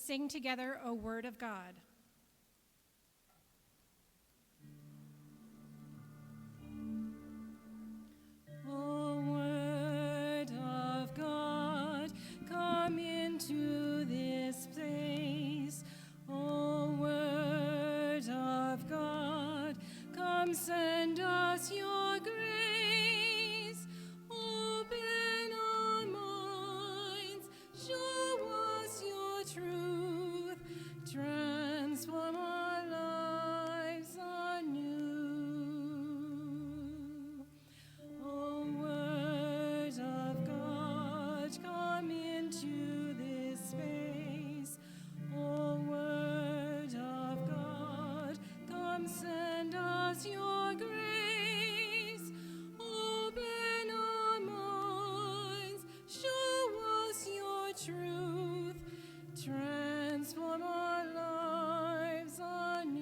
sing together a word of God. O word of God, come into this place. O word of God, come send us your grace. Open our minds, show us your truth, transform our lives anew. O word of God, come into this space. O word of God, come send us your grace. Open our minds, show us your truth, transform our lives anew.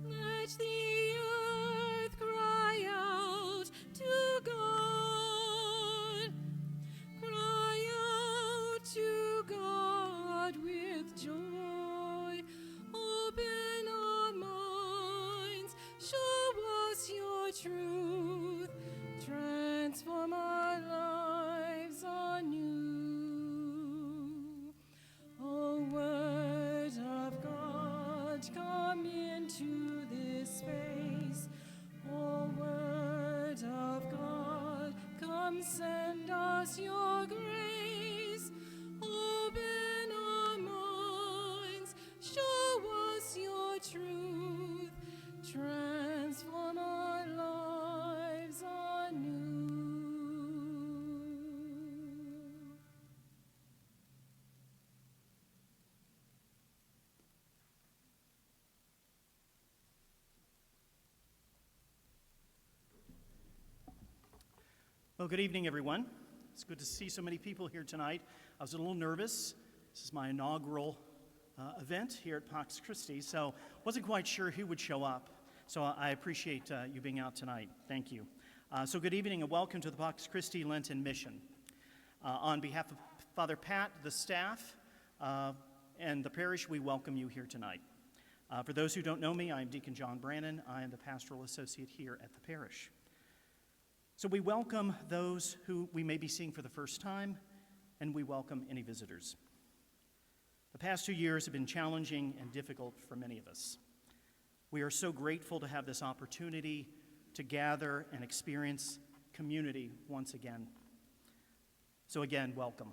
Let the earth cry out to God. Cry out to God with joy. Open our minds, show us your truth, transform our lives anew. O word of God, come into this space. O word of God, come send us your grace. Open our minds, show us your truth, transform our lives anew. Well, good evening, everyone. It's good to see so many people here tonight. I was a little nervous. This is my inaugural event here at Pax Christi, so wasn't quite sure who would show up. So I appreciate you being out tonight. Thank you. So good evening and welcome to the Pax Christi Lenten Mission. On behalf of Father Pat, the staff, and the parish, we welcome you here tonight. For those who don't know me, I'm Deacon John Brannon. I am the pastoral associate here at the parish. So we welcome those who we may be seeing for the first time, and we welcome any visitors. The past 2 years have been challenging and difficult for many of us. We are so grateful to have this opportunity to gather and experience community once again. So again, welcome.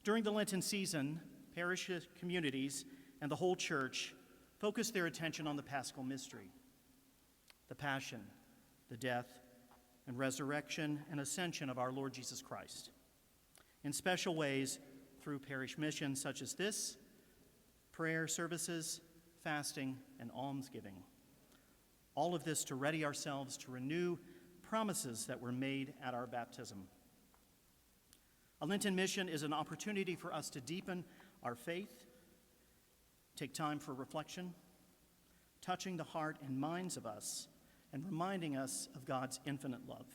During the Lenten season, parish communities and the whole church focus their attention on the Paschal mystery, the passion, the death, and resurrection and ascension of our Lord Jesus Christ, in special ways through parish missions such as this, prayer services, fasting, and almsgiving. All of this to ready ourselves to renew promises that were made at our baptism. A Lenten mission is an opportunity for us to deepen our faith, take time for reflection, touching the heart and minds of us, and reminding us of God's infinite love.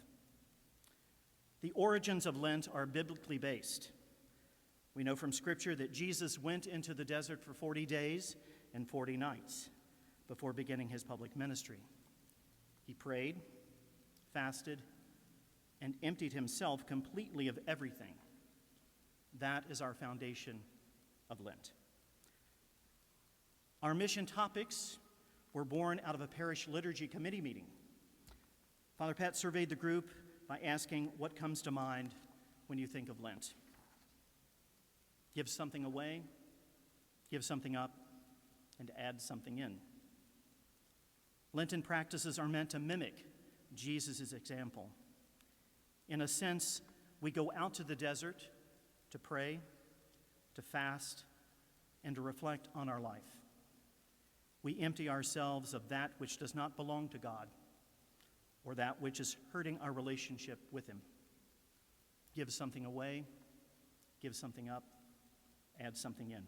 The origins of Lent are biblically based. We know from Scripture that Jesus went into the desert for 40 days and 40 nights before beginning his public ministry. He prayed, fasted, and emptied himself completely of everything. That is our foundation of Lent. Our mission topics were born out of a parish liturgy committee meeting. Father Pat surveyed the group by asking what comes to mind when you think of Lent. Give something away, give something up, and add something in. Lenten practices are meant to mimic Jesus' example. In a sense, we go out to the desert to pray, to fast, and to reflect on our life. We empty ourselves of that which does not belong to God or that which is hurting our relationship with him. Give something away, give something up, add something in.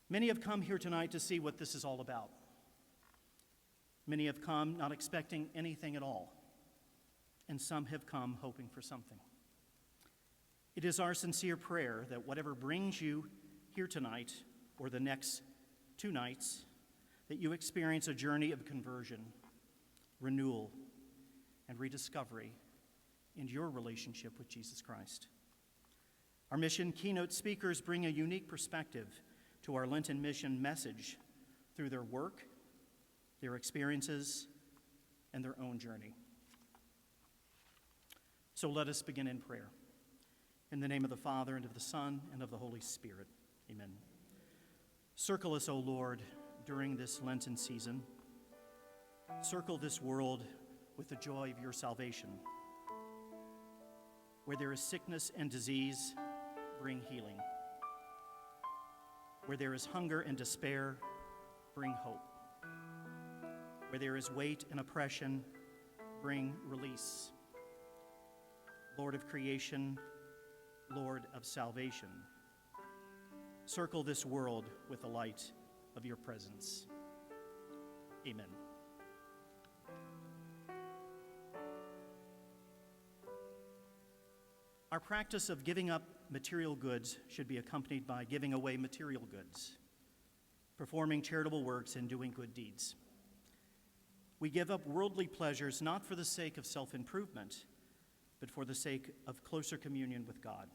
Many have come here tonight to see what this is all about. Many have come not expecting anything at all, and some have come hoping for something. It is our sincere prayer that whatever brings you here tonight or the next 2 nights, that you experience a journey of conversion, renewal, and rediscovery in your relationship with Jesus Christ. Our mission keynote speakers bring a unique perspective to our Lenten mission message through their work, their experiences, and their own journey. So let us begin in prayer. In the name of the Father, and of the Son, and of the Holy Spirit. Amen. Circle us, O Lord, during this Lenten season. Circle this world with the joy of your salvation. Where there is sickness and disease, bring healing. Where there is hunger and despair, bring hope. Where there is weight and oppression, bring release. Lord of creation, Lord of salvation, circle this world with the light of your presence. Amen. Our practice of giving up material goods should be accompanied by giving away material goods, performing charitable works, and doing good deeds. We give up worldly pleasures not for the sake of self-improvement, but for the sake of closer communion with God,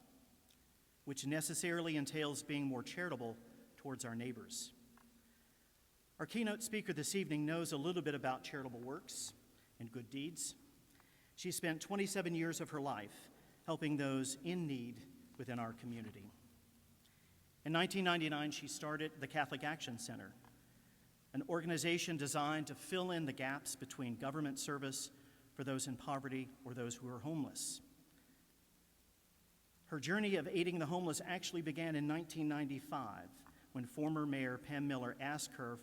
which necessarily entails being more charitable towards our neighbors. Our keynote speaker this evening knows a little bit about charitable works and good deeds. She spent 27 years of her life helping those in need within our community. In 1999, she started the Catholic Action Center, an organization designed to fill in the gaps between government service for those in poverty or those who are homeless. Her journey of aiding the homeless actually began in 1995 when former Mayor Pam Miller asked her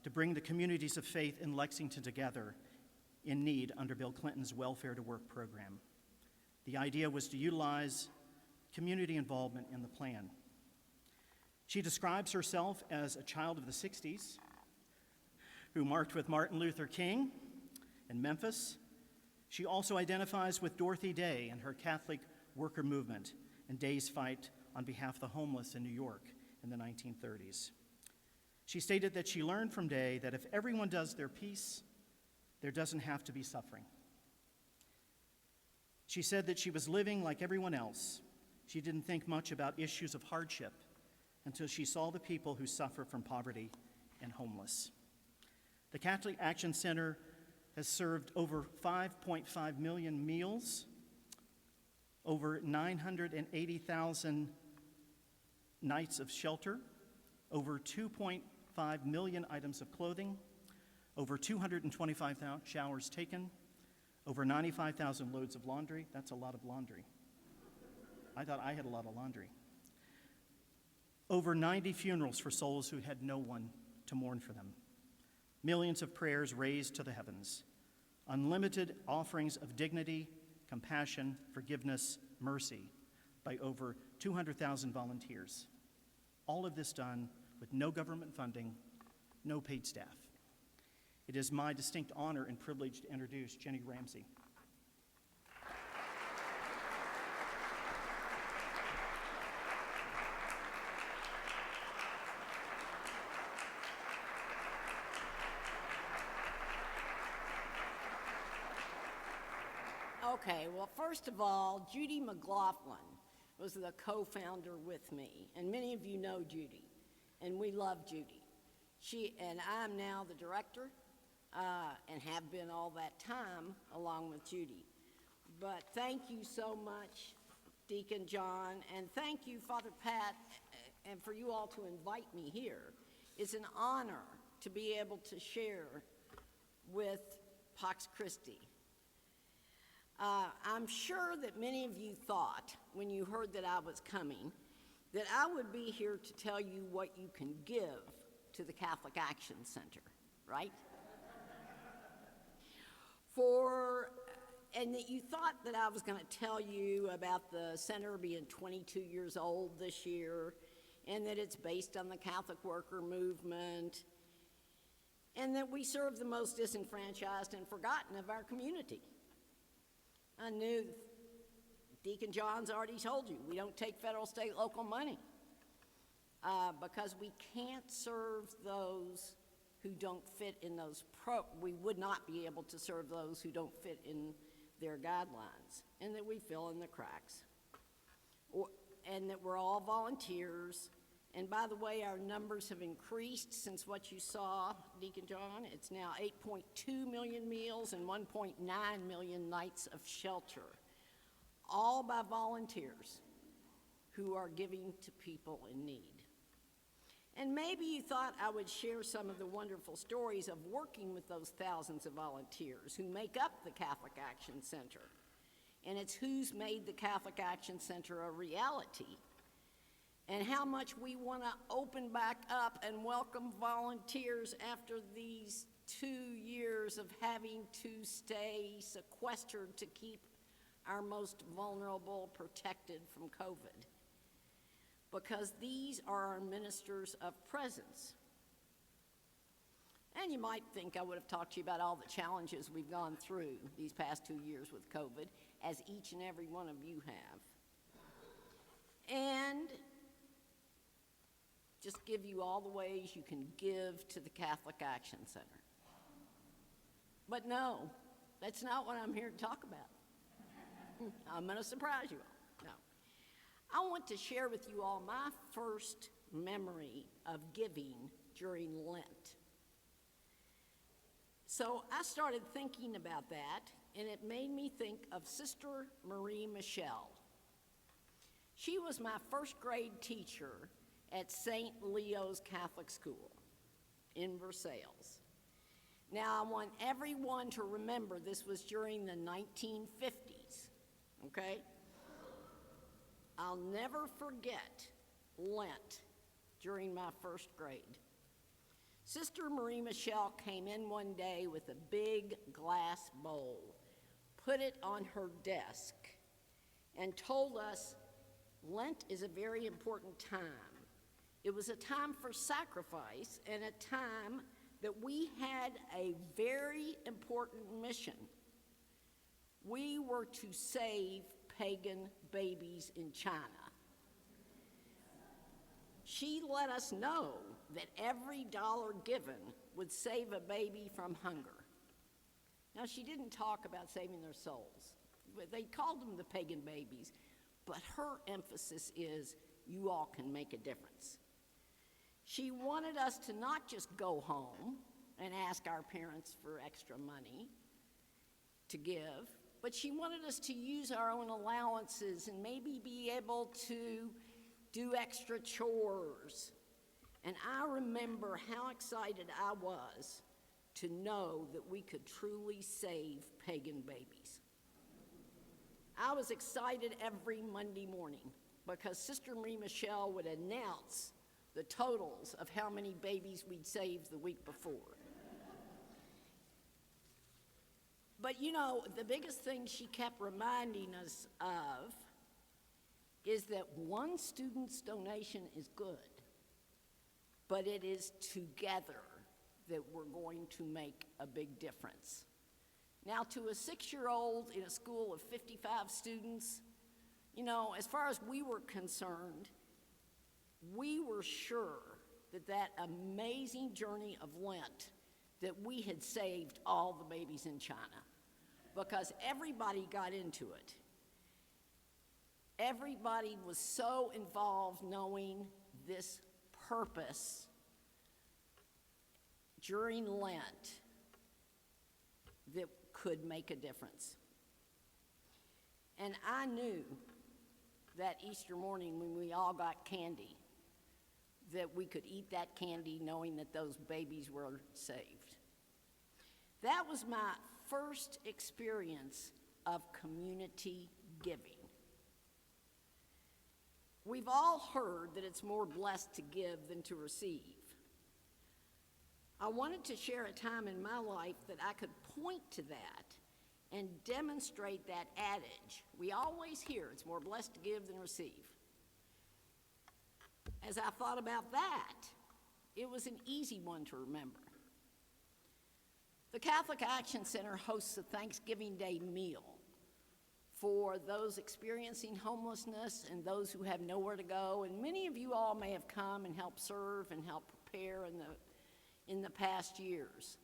to bring the communities of faith in Lexington together in need under Bill Clinton's Welfare to Work program. The idea was to utilize community involvement in the plan. She describes herself as a child of the 60s who marched with Martin Luther King in Memphis. She also identifies with Dorothy Day and her Catholic worker movement and Day's fight on behalf of the homeless in New York in the 1930s. She stated that she learned from Day that if everyone does their piece, there doesn't have to be suffering. She said that she was living like everyone else. She didn't think much about issues of hardship until she saw the people who suffer from poverty and homeless. The Catholic Action Center has served over 5.5 million meals, over 980,000 nights of shelter, over 2.5 million items of clothing, over 225,000 showers taken, over 95,000 loads of laundry. That's a lot of laundry. I thought I had a lot of laundry. Over 90 funerals for souls who had no one to mourn for them. Millions of prayers raised to the heavens. Unlimited offerings of dignity, compassion, forgiveness, mercy by over 200,000 volunteers. All of this done with no government funding, no paid staff. It is my distinct honor and privilege to introduce Ginny Ramsey. Okay, well, first of all, Judy McLaughlin was the co-founder with me, and many of you know Judy, and we love Judy. And I'm now the director, and have been all that time along with Judy. But thank you so much, Deacon John, and thank you, Father Pat, and for you all to invite me here. It's an honor to be able to share with Pax Christi. I'm sure that many of you thought, when you heard that I was coming, that I would be here to tell you what you can give to the Catholic Action Center, right? And that you thought that I was going to tell you about the center being 22 years old this year, and that it's based on the Catholic worker movement, and that we serve the most disenfranchised and forgotten of our community. I knew Deacon John's already told you, we don't take federal, state, local money because we can't serve those who don't fit in those we would not be able to serve those who don't fit in their guidelines, and that we fill in the cracks, and that we're all volunteers. And by the way, our numbers have increased since what you saw, Deacon John. It's now 8.2 million meals and 1.9 million nights of shelter, all by volunteers who are giving to people in need. And maybe you thought I would share some of the wonderful stories of working with those thousands of volunteers who make up the Catholic Action Center. And it's who's made the Catholic Action Center a reality, and how much we want to open back up and welcome volunteers after these 2 years of having to stay sequestered to keep our most vulnerable protected from COVID. Because these are our ministers of presence. And you might think I would have talked to you about all the challenges we've gone through these past 2 years with COVID, as each and every one of you have. And just give you all the ways you can give to the Catholic Action Center. But no, that's not what I'm here to talk about. I'm going to surprise you all. No. I want to share with you all my first memory of giving during Lent. So I started thinking about that, and it made me think of Sister Marie Michelle. She was my first grade teacher at St. Leo's Catholic School in Versailles. Now, I want everyone to remember this was during the 1950s, okay? I'll never forget Lent during my first grade. Sister Marie Michelle came in one day with a big glass bowl, put it on her desk, and told us Lent is a very important time. It was a time for sacrifice and a time that we had a very important mission. We were to save pagan babies in China. She let us know that every dollar given would save a baby from hunger. Now, she didn't talk about saving their souls. They called them the pagan babies, but her emphasis is, you all can make a difference. She wanted us to not just go home and ask our parents for extra money to give, but she wanted us to use our own allowances and maybe be able to do extra chores. And I remember how excited I was to know that we could truly save pagan babies. I was excited every Monday morning because Sister Marie Michelle would announce the totals of how many babies we'd saved the week before. But you know, the biggest thing she kept reminding us of is that one student's donation is good, but it is together that we're going to make a big difference. Now, to a 6-year-old in a school of 55 students, you know, as far as we were concerned, we were sure that that amazing journey of Lent, that we had saved all the babies in China, because everybody got into it. Everybody was so involved knowing this purpose during Lent that could make a difference. And I knew that Easter morning when we all got candy, that we could eat that candy knowing that those babies were saved. That was my first experience of community giving. We've all heard that it's more blessed to give than to receive. I wanted to share a time in my life that I could point to that and demonstrate that adage. We always hear it's more blessed to give than receive. As I thought about that, it was an easy one to remember. The Catholic Action Center hosts a Thanksgiving Day meal for those experiencing homelessness and those who have nowhere to go. And many of you all may have come and helped serve and help prepare in the past years.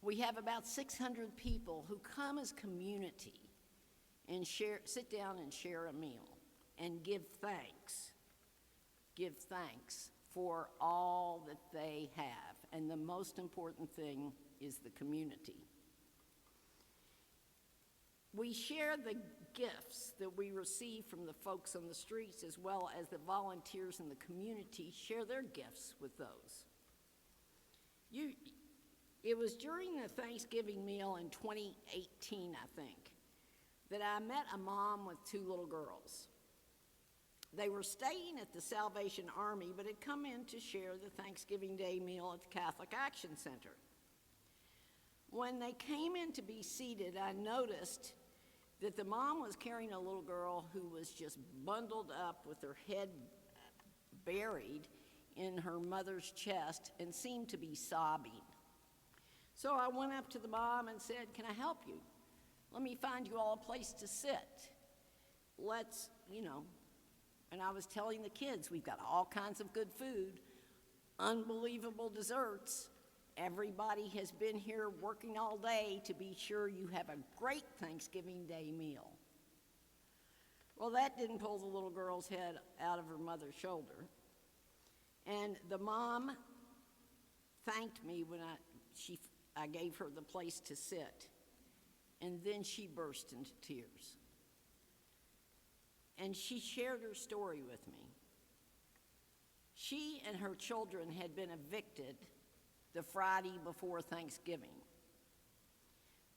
We have about 600 people who come as community and sit down and share a meal and give thanks. Give thanks for all that they have. And the most important thing is the community. We share the gifts that we receive from the folks on the streets, as well as the volunteers in the community share their gifts with those. It was during the Thanksgiving meal in 2018, I think, that I met a mom with two little girls. They were staying at the Salvation Army, but had come in to share the Thanksgiving Day meal at the Catholic Action Center. When they came in to be seated, I noticed that the mom was carrying a little girl who was just bundled up with her head buried in her mother's chest and seemed to be sobbing. So I went up to the mom and said, "Can I help you? Let me find you all a place to sit. Let's, And I was telling the kids, we've got all kinds of good food, unbelievable desserts. Everybody has been here working all day to be sure you have a great Thanksgiving Day meal." Well, that didn't pull the little girl's head out of her mother's shoulder. And the mom thanked me when I gave her the place to sit. And then she burst into tears. And she shared her story with me. She and her children had been evicted the Friday before Thanksgiving.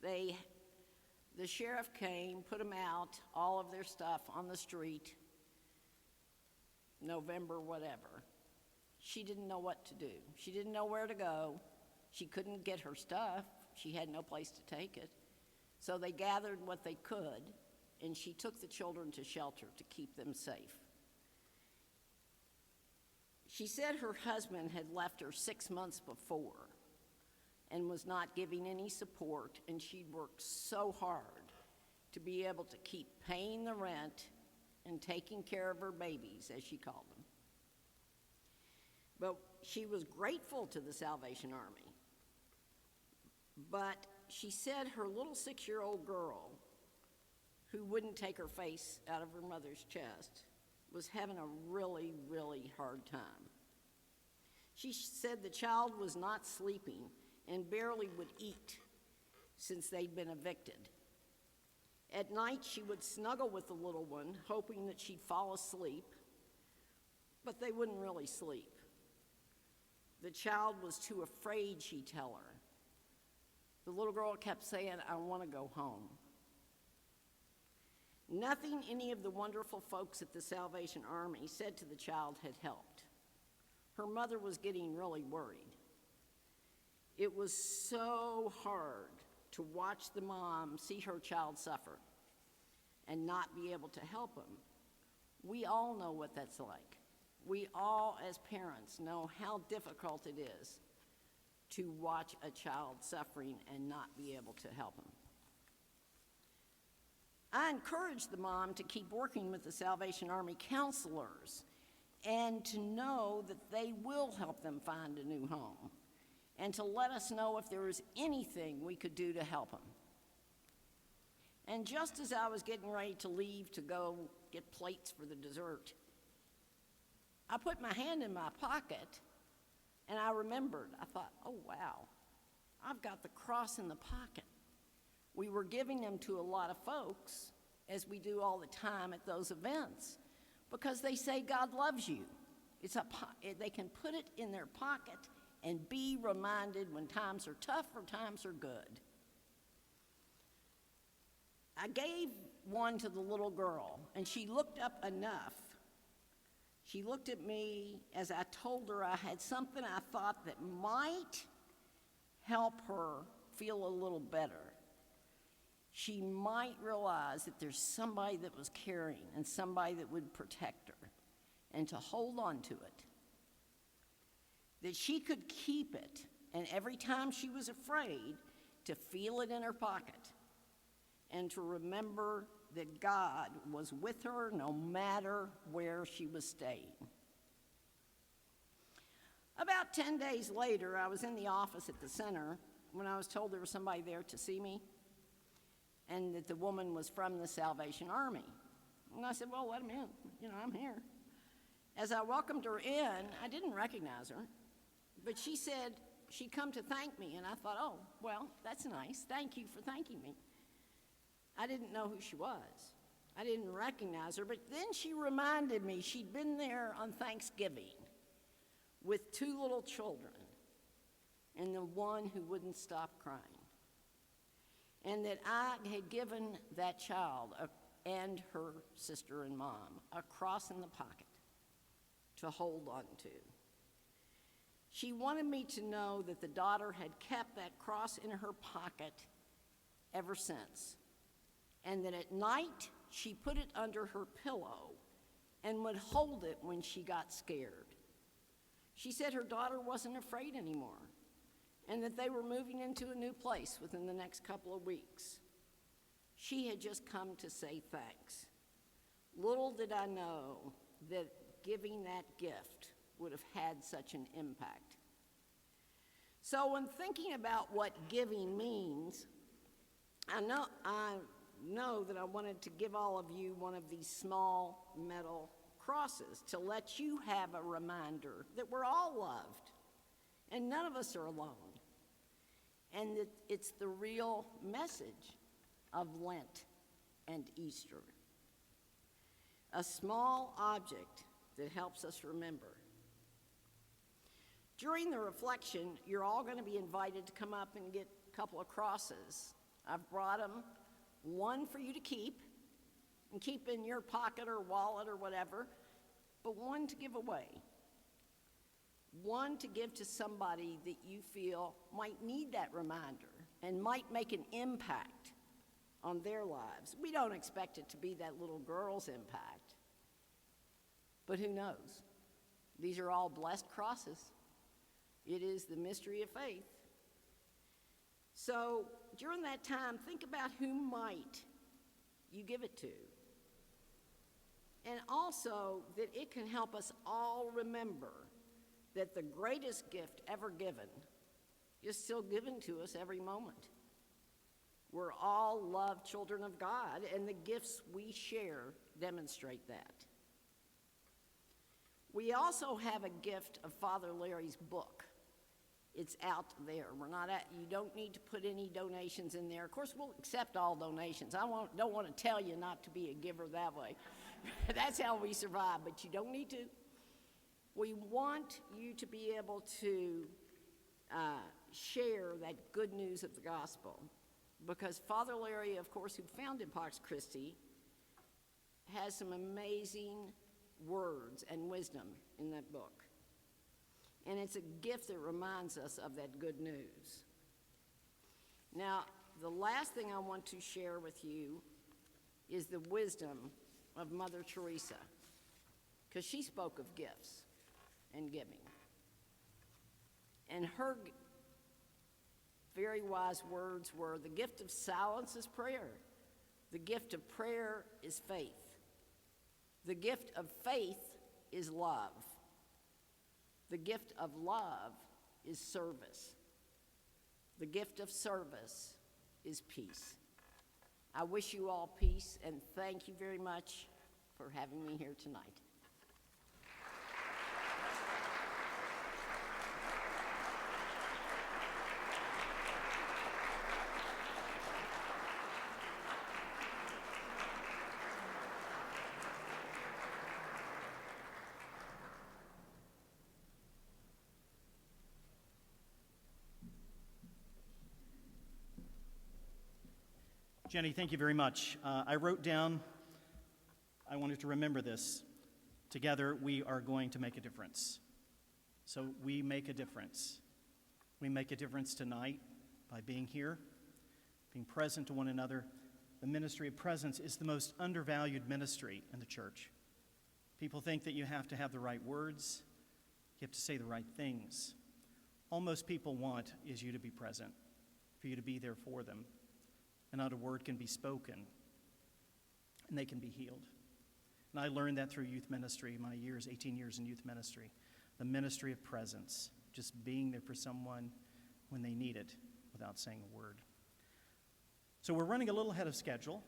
The sheriff came, put them out, all of their stuff on the street, November whatever. She didn't know what to do. She didn't know where to go. She couldn't get her stuff. She had no place to take it. So they gathered what they could, and she took the children to shelter to keep them safe. She said her husband had left her 6 months before and was not giving any support, and she'd worked so hard to be able to keep paying the rent and taking care of her babies, as she called them. But she was grateful to the Salvation Army. But she said her little 6-year-old girl, who wouldn't take her face out of her mother's chest, was having a really, really hard time. She said the child was not sleeping and barely would eat since they'd been evicted. At night, she would snuggle with the little one, hoping that she'd fall asleep, but they wouldn't really sleep. The child was too afraid, she'd tell her. The little girl kept saying, "I want to go home." Nothing any of the wonderful folks at the Salvation Army said to the child had helped. Her mother was getting really worried. It was so hard to watch the mom see her child suffer and not be able to help him. We all know what that's like. We all, as parents, know how difficult it is to watch a child suffering and not be able to help him. I encouraged the mom to keep working with the Salvation Army counselors and to know that they will help them find a new home and to let us know if there was anything we could do to help them. And just as I was getting ready to leave to go get plates for the dessert, I put my hand in my pocket and I remembered. I thought, oh wow, I've got the cross in the pocket. We were giving them to a lot of folks, as we do all the time at those events, because they say God loves you. They can put it in their pocket and be reminded when times are tough or times are good. I gave one to the little girl, and she looked up enough. She looked at me as I told her I had something I thought that might help her feel a little better. She might realize that there's somebody that was caring and somebody that would protect her, and to hold on to it. That she could keep it, and every time she was afraid, to feel it in her pocket, and to remember that God was with her no matter where she was staying. About 10 days later, I was in the office at the center when I was told there was somebody there to see me and that the woman was from the Salvation Army. And I said, well, let him in. I'm here. As I welcomed her in, I didn't recognize her, but she said she'd come to thank me, and I thought, oh, well, that's nice. Thank you for thanking me. I didn't know who she was. I didn't recognize her, but then she reminded me she'd been there on Thanksgiving with 2 little children and the one who wouldn't stop crying, and that I had given that child and her sister and mom a cross in the pocket to hold on to. She wanted me to know that the daughter had kept that cross in her pocket ever since, and that at night she put it under her pillow and would hold it when she got scared. She said her daughter wasn't afraid anymore, and that they were moving into a new place within the next couple of weeks. She had just come to say thanks. Little did I know that giving that gift would have had such an impact. So when thinking about what giving means, I know that I wanted to give all of you one of these small metal crosses to let you have a reminder that we're all loved and none of us are alone, and that it's the real message of Lent and Easter. A small object that helps us remember. During the reflection, you're all going to be invited to come up and get a couple of crosses. I've brought them, one for you to keep, and keep in your pocket or wallet or whatever, but one to give away. One to give to somebody that you feel might need that reminder and might make an impact on their lives. We don't expect it to be that little girl's impact, but who knows? These are all blessed crosses. It is the mystery of faith. So during that time, think about who might you give it to. And also that it can help us all remember that the greatest gift ever given is still given to us every moment. We're all loved children of God, and the gifts we share demonstrate that. We also have a gift of Father Larry's book. It's out there. You don't need to put any donations in there. Of course, we'll accept all donations. Don't want to tell you not to be a giver that way. That's how we survive, but you don't need to. We want you to be able to share that good news of the gospel, because Father Larry, of course, who founded Pax Christi, has some amazing words and wisdom in that book. And it's a gift that reminds us of that good news. Now, the last thing I want to share with you is the wisdom of Mother Teresa, because she spoke of gifts and giving. And her very wise words were, the gift of silence is prayer. The gift of prayer is faith. The gift of faith is love. The gift of love is service. The gift of service is peace. I wish you all peace, and thank you very much for having me here tonight. Jenny, thank you very much. I wrote down, I wanted to remember this. Together, we are going to make a difference. So we make a difference. We make a difference tonight by being here, being present to one another. The ministry of presence is the most undervalued ministry in the church. People think that you have to have the right words, you have to say the right things. All most people want is you to be present, for you to be there for them. And not a word can be spoken. and they can be healed. And I learned that through youth ministry, my 18 years in youth ministry. The ministry of presence, just being there for someone when they need it without saying a word. So we're running a little ahead of schedule.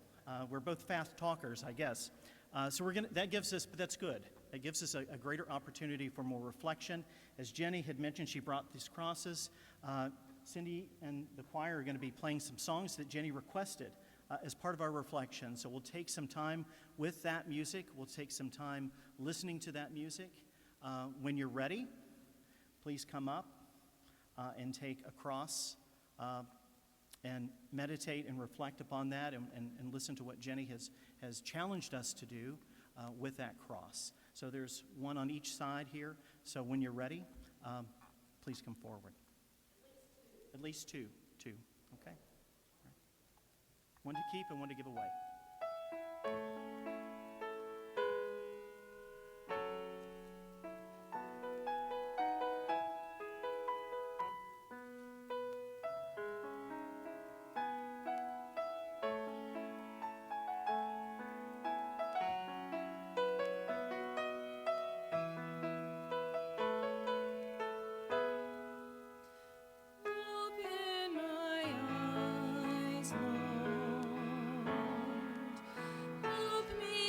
We're both fast talkers, I guess. That gives us, but that's good. It gives us a greater opportunity for more reflection. As Jenny had mentioned, she brought these crosses. Cindy and the choir are going to be playing some songs that Jenny requested as part of our reflection. So we'll take some time with that music. We'll take some time listening to that music. When you're ready, please come up and take a cross and meditate and reflect upon that and listen to what Jenny has challenged us to do with that cross. So there's one on each side here. So when you're ready, please come forward. At least two. Okay? Right. One to keep and one to give away. Open my eyes, Lord. Help me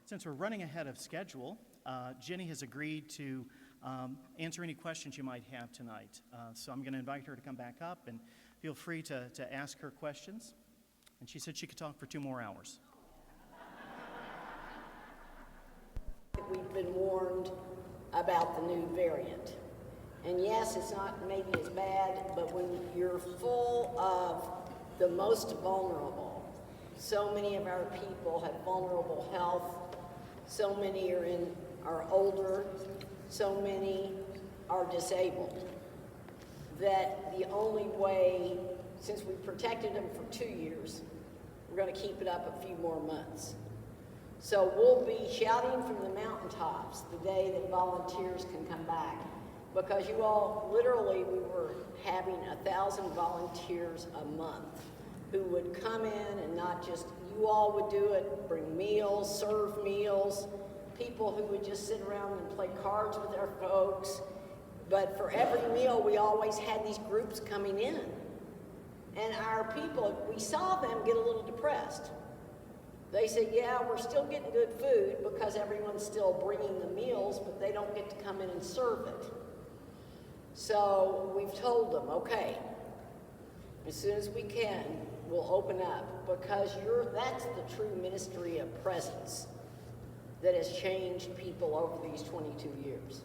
since we're running ahead of schedule, Ginny has agreed to answer any questions you might have tonight. So I'm going to invite her to come back up, and feel free to ask her questions. And she said she could talk for 2 more hours. We've been warned about the new variant. And yes, it's not maybe as bad, but when you're full of the most vulnerable, so many of our people have vulnerable health, so many are older, so many are disabled, that the only way, since we protected them for 2 years, we're going to keep it up a few more months. So we'll be shouting from the mountaintops the day that volunteers can come back, because you all, literally, we were having 1,000 volunteers a month who would come in, and not just, you all would do it, bring meals, serve meals, people who would just sit around and play cards with our folks. But for every meal, we always had these groups coming in. And our people, we saw them get a little depressed. They said, yeah, we're still getting good food because everyone's still bringing the meals, but they don't get to come in and serve it. So we've told them, okay, as soon as we can, we'll open up, because that's the true ministry of presence that has changed people over these 22 years.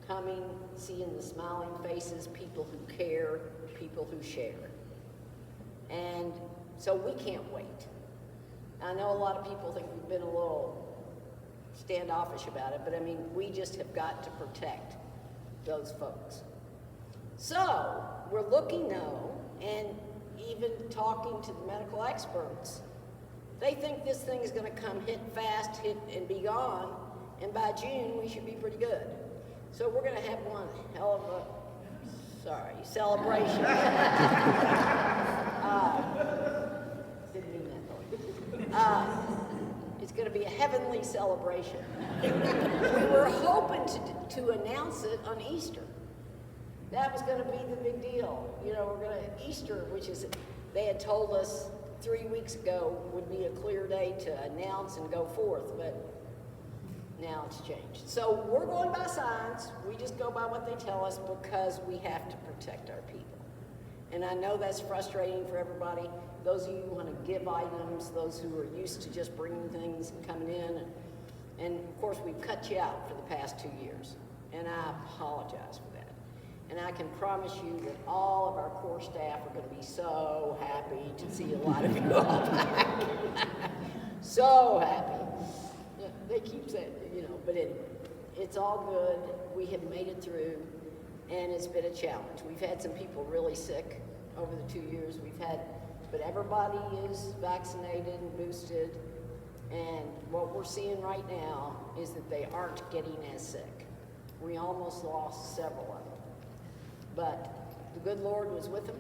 Coming, seeing the smiling faces, people who care, people who share. And so we can't wait. I know a lot of people think we've been a little standoffish about it, but I mean, we just have got to protect those folks. So we're looking though, and even talking to the medical experts, they think this thing is going to come hit fast, hit and be gone, and by June we should be pretty good. So we're going to have one hell of a, celebration. Didn't mean that. It's going to be a heavenly celebration. We were hoping to announce it on Easter. That was going to be the big deal. You know, we're going to, Easter, which is, they had told us 3 weeks ago would be a clear day to announce and go forth, but now it's changed. So we're going by signs. We just go by what they tell us because we have to protect our people. And I know that's frustrating for everybody. Those of you who want to give items, those who are used to just bringing things and coming in. And of course, we've cut you out for the past 2 years. And I apologize for that. And I can promise you that all of our core staff are going to be so happy to see a lot of you all back. So happy. Yeah, they keep saying, you know, but it's all good. We have made it through, and it's been a challenge. We've had some people really sick over the 2 years. But everybody is vaccinated and boosted, and what we're seeing right now is that they aren't getting as sick. We almost lost several of them. But the good Lord was with them,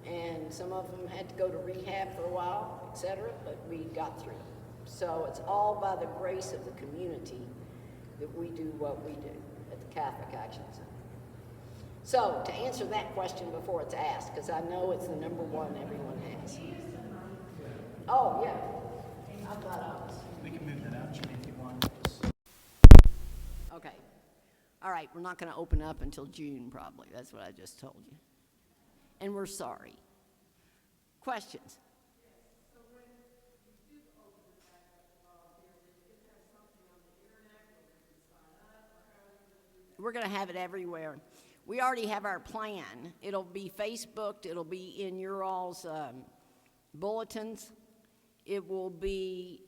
and some of them had to go to rehab for a while, etc., but we got through. So it's all by the grace of the community that we do what we do at the Catholic Action Center. So to answer that question before it's asked, because I know it's the number one everyone has. Oh, yeah. I thought I was. We can move that out, Ginny, if you want. Okay. All right, we're not going to open up until June, probably. That's what I just told you. And we're sorry. Questions? So when you do open it back up, is it have something on the internet where they can sign up, or how are you going to do that? We're going to have it everywhere. We already have our plan. It'll be Facebooked. It'll be in your all's bulletins. It will be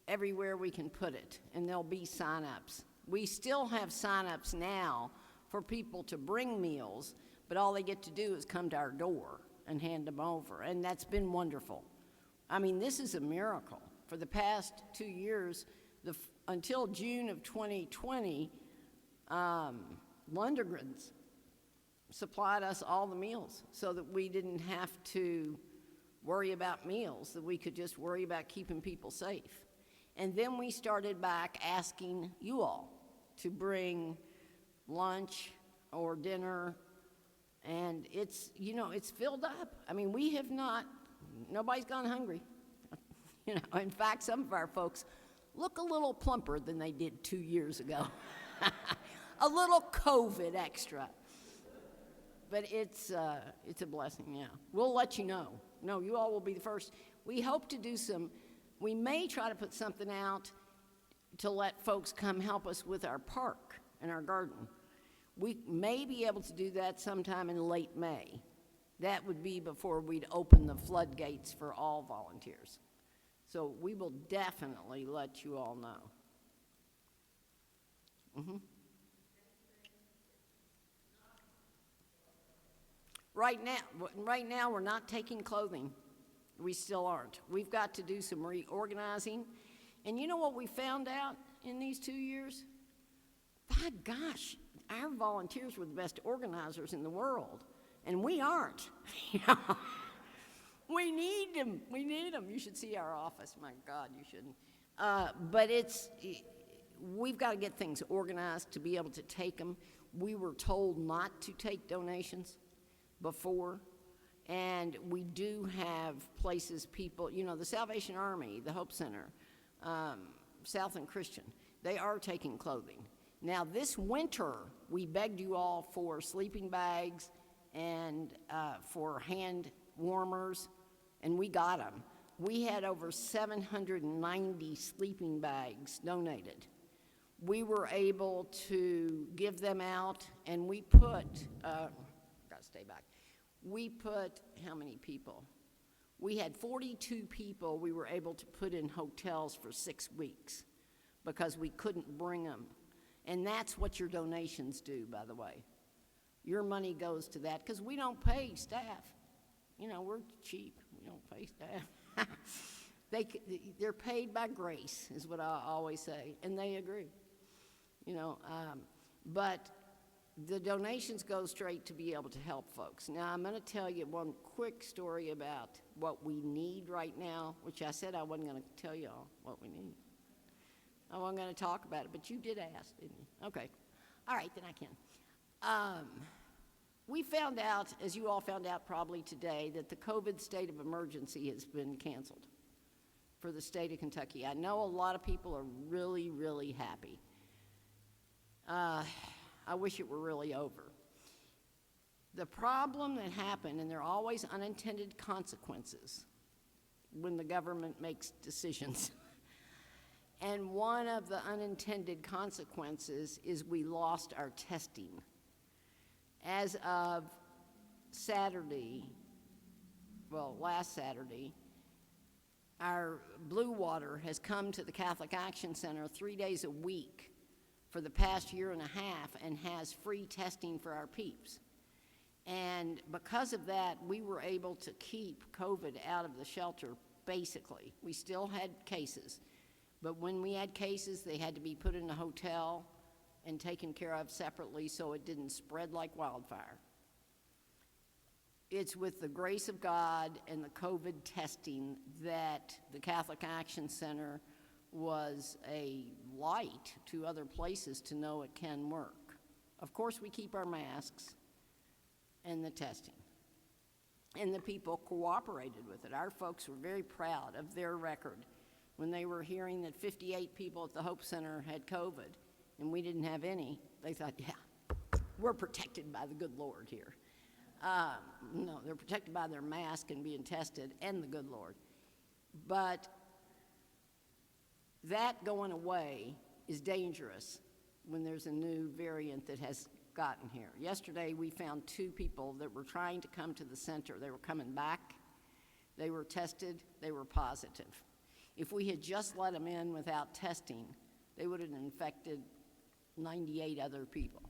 everywhere we can put it, and there'll be sign-ups. We still have sign-ups now for people to bring meals, but all they get to do is come to our door and hand them over, and that's been wonderful. I mean, this is a miracle. For the past 2 years, until June of 2020, Lundgren's supplied us all the meals so that we didn't have to worry about meals, that we could just worry about keeping people safe. And then we started back asking you all to bring lunch or dinner, and it's, you know, it's filled up. I mean, nobody's gone hungry. You know, in fact, some of our folks look a little plumper than they did 2 years ago. A little COVID extra. But it's a blessing, yeah. We'll let you know. No, you all will be the first. We hope to do we may try to put something out to let folks come help us with our park and our garden. We may be able to do that sometime in late May. That would be before we'd open the floodgates for all volunteers. So we will definitely let you all know. Right now, we're not taking clothing. We still aren't. We've got to do some reorganizing. And you know what we found out in these 2 years? My gosh, our volunteers were the best organizers in the world, and we aren't. We need them. We need them. You should see our office. My God, you shouldn't. But we've got to get things organized to be able to take them. We were told not to take donations before, and we do have places people, the Salvation Army, the Hope Center, Southland Christian, they are taking clothing. Now this winter, we begged you all for sleeping bags and for hand warmers, and we got them. We had over 790 sleeping bags donated. We were able to give them out, and we put, gotta stay back. We put, how many people? We had 42 people we were able to put in hotels for 6 weeks because we couldn't bring them. And that's what your donations do, by the way. Your money goes to that because we don't pay staff. We're cheap. We don't pay staff. They're paid by grace, is what I always say, and they agree. But the donations go straight to be able to help folks. Now, I'm going to tell you one quick story about what we need right now, which I said I wasn't going to tell you all what we need. I wasn't going to talk about it, but you did ask, didn't you? Okay. All right, then I can. We found out, as you all found out probably today, that the COVID state of emergency has been canceled for the state of Kentucky. I know a lot of people are really, really happy. I wish it were really over. The problem that happened, and there are always unintended consequences when the government makes decisions. And one of the unintended consequences is we lost our testing. As of Saturday, last Saturday, our Blue Water has come to the Catholic Action Center 3 days a week for the past year and a half and has free testing for our peeps. And because of that, we were able to keep COVID out of the shelter, basically. We still had cases, but when we had cases, they had to be put in a hotel and taken care of separately so it didn't spread like wildfire. It's with the grace of God and the COVID testing that the Catholic Action Center was a light to other places to know it can work. Of course, we keep our masks and the testing. And the people cooperated with it. Our folks were very proud of their record when they were hearing that 58 people at the Hope Center had COVID and we didn't have any. They thought, yeah, we're protected by the good Lord here. No, they're protected by their mask and being tested and the good Lord. But that going away is dangerous when there's a new variant that has gotten here. Yesterday, we found 2 people that were trying to come to the center. They were coming back. They were tested. They were positive. If we had just let them in without testing, they would have infected 98 other people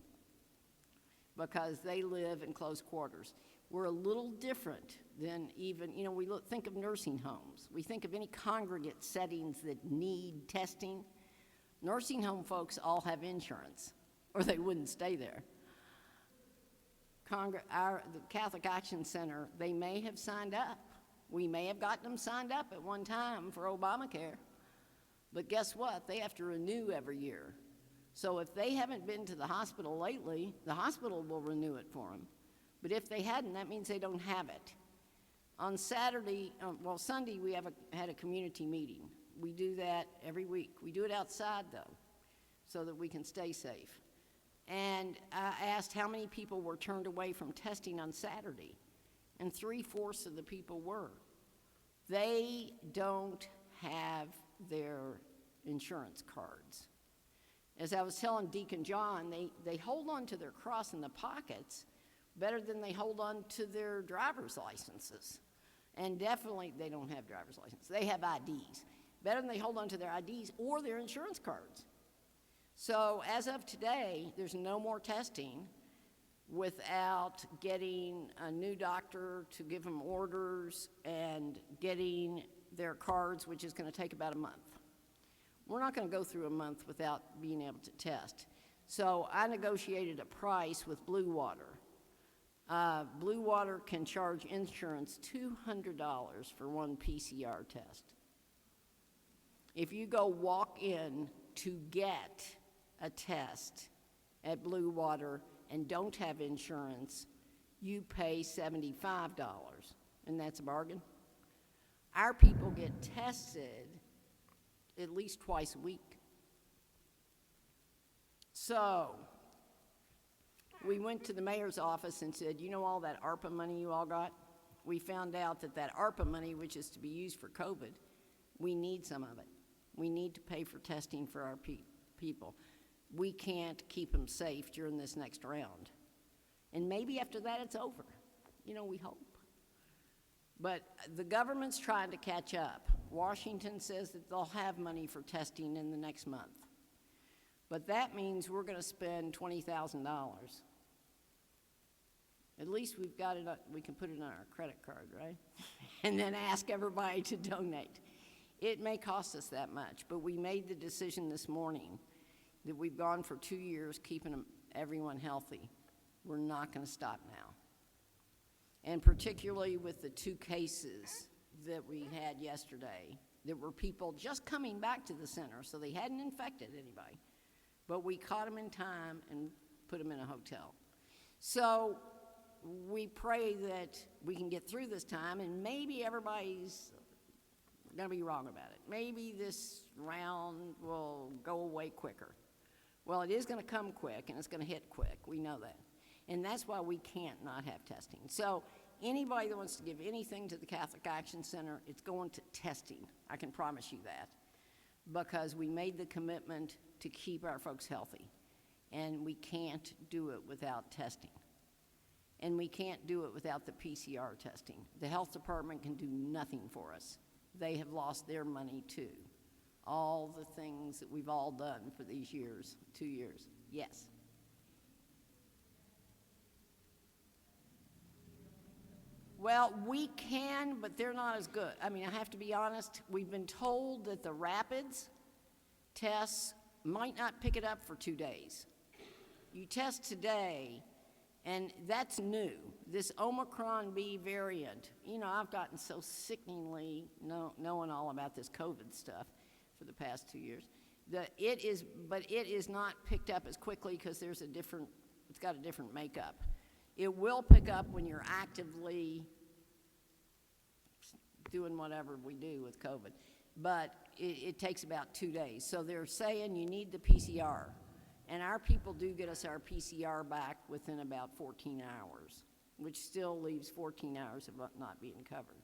because they live in close quarters. We're a little different than even, we think of nursing homes. We think of any congregate settings that need testing. Nursing home folks all have insurance, or they wouldn't stay there. The Catholic Action Center, they may have signed up. We may have gotten them signed up at one time for Obamacare. But guess what? They have to renew every year. So if they haven't been to the hospital lately, the hospital will renew it for them. But if they hadn't, that means they don't have it. On Sunday, we had a community meeting We do that every week. We do it outside, though, so that we can stay safe. And I asked how many people were turned away from testing on Saturday, and 3/4 of the people were. They don't have their insurance cards. As I was telling Deacon John, they hold on to their cross in the pockets better than they hold on to their driver's licenses. And definitely they don't have driver's licenses. They have IDs. Better than they hold on to their IDs or their insurance cards. So as of today, there's no more testing without getting a new doctor to give them orders and getting their cards, which is going to take about a month. We're not going to go through a month without being able to test. So I negotiated a price with Blue Water. Blue Water can charge insurance $200 for one PCR test. If you go walk in to get a test at Blue Water and don't have insurance, you pay $75, and that's a bargain. Our people get tested at least twice a week. So we went to the mayor's office and said, you know all that ARPA money you all got? We found out that ARPA money, which is to be used for COVID, we need some of it. We need to pay for testing for our people. We can't keep them safe during this next round. And maybe after that it's over. You know, we hope. But the government's trying to catch up. Washington says that they'll have money for testing in the next month. But that means we're going to spend $20,000. At least we've got it, we can put it on our credit card, right? And then ask everybody to donate. It may cost us that much, but we made the decision this morning that we've gone for 2 years keeping everyone healthy. We're not going to stop now. And particularly with the 2 cases that we had yesterday, that were people just coming back to the center, so they hadn't infected anybody. But we caught them in time and put them in a hotel. So we pray that we can get through this time, and maybe everybody's going to be wrong about it. Maybe this round will go away quicker. Well, it is going to come quick, and it's going to hit quick. We know that. And that's why we can't not have testing. So anybody that wants to give anything to the Catholic Action Center, it's going to testing. I can promise you that. Because we made the commitment to keep our folks healthy. And we can't do it without testing. And we can't do it without the PCR testing. The health department can do nothing for us. They have lost their money too. All the things that we've all done for these years, 2 years. Yes. Well, we can, but they're not as good. I mean, I have to be honest, we've been told that the rapids tests might not pick it up for 2 days. You test today, and that's new. This Omicron B variant, you know, I've gotten so sickeningly knowing all about this COVID stuff for the past 2 years. But it is not picked up as quickly because it's got a different makeup. It will pick up when you're actively doing whatever we do with COVID. But it takes about 2 days. So they're saying you need the PCR. And our people do get us our PCR back within about 14 hours, which still leaves 14 hours of not being covered.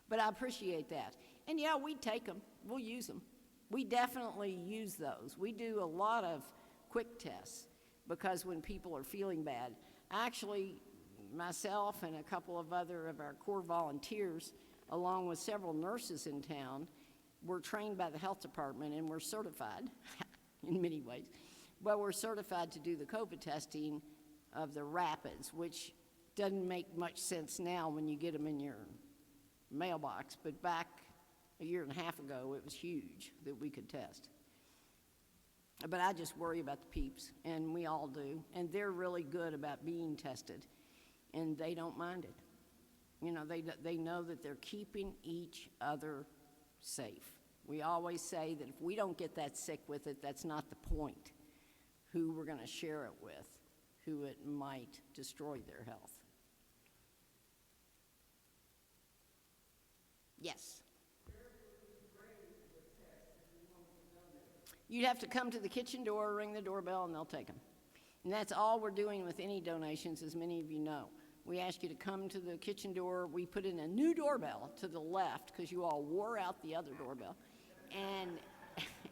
But I appreciate that. And yeah, we take them. We'll use them. We definitely use those. We do a lot of quick tests because when people are feeling bad, actually, myself and a couple of other of our core volunteers, along with several nurses in town, were trained by the health department and we're certified in many ways. But we're certified to do the COVID testing of the rapids, which doesn't make much sense now when you get them in your mailbox. But back a year and a half ago, it was huge that we could test. But I just worry about the peeps, and we all do. And they're really good about being tested, and they don't mind it. You know, they know that they're keeping each other safe. We always say that if we don't get that sick with it, that's not the point. Who we're going to share it with, who it might destroy their health. Yes. You'd have to come to the kitchen door, ring the doorbell, and they'll take them. And that's all we're doing with any donations, as many of you know. We ask you to come to the kitchen door. We put in a new doorbell to the left because you all wore out the other doorbell. And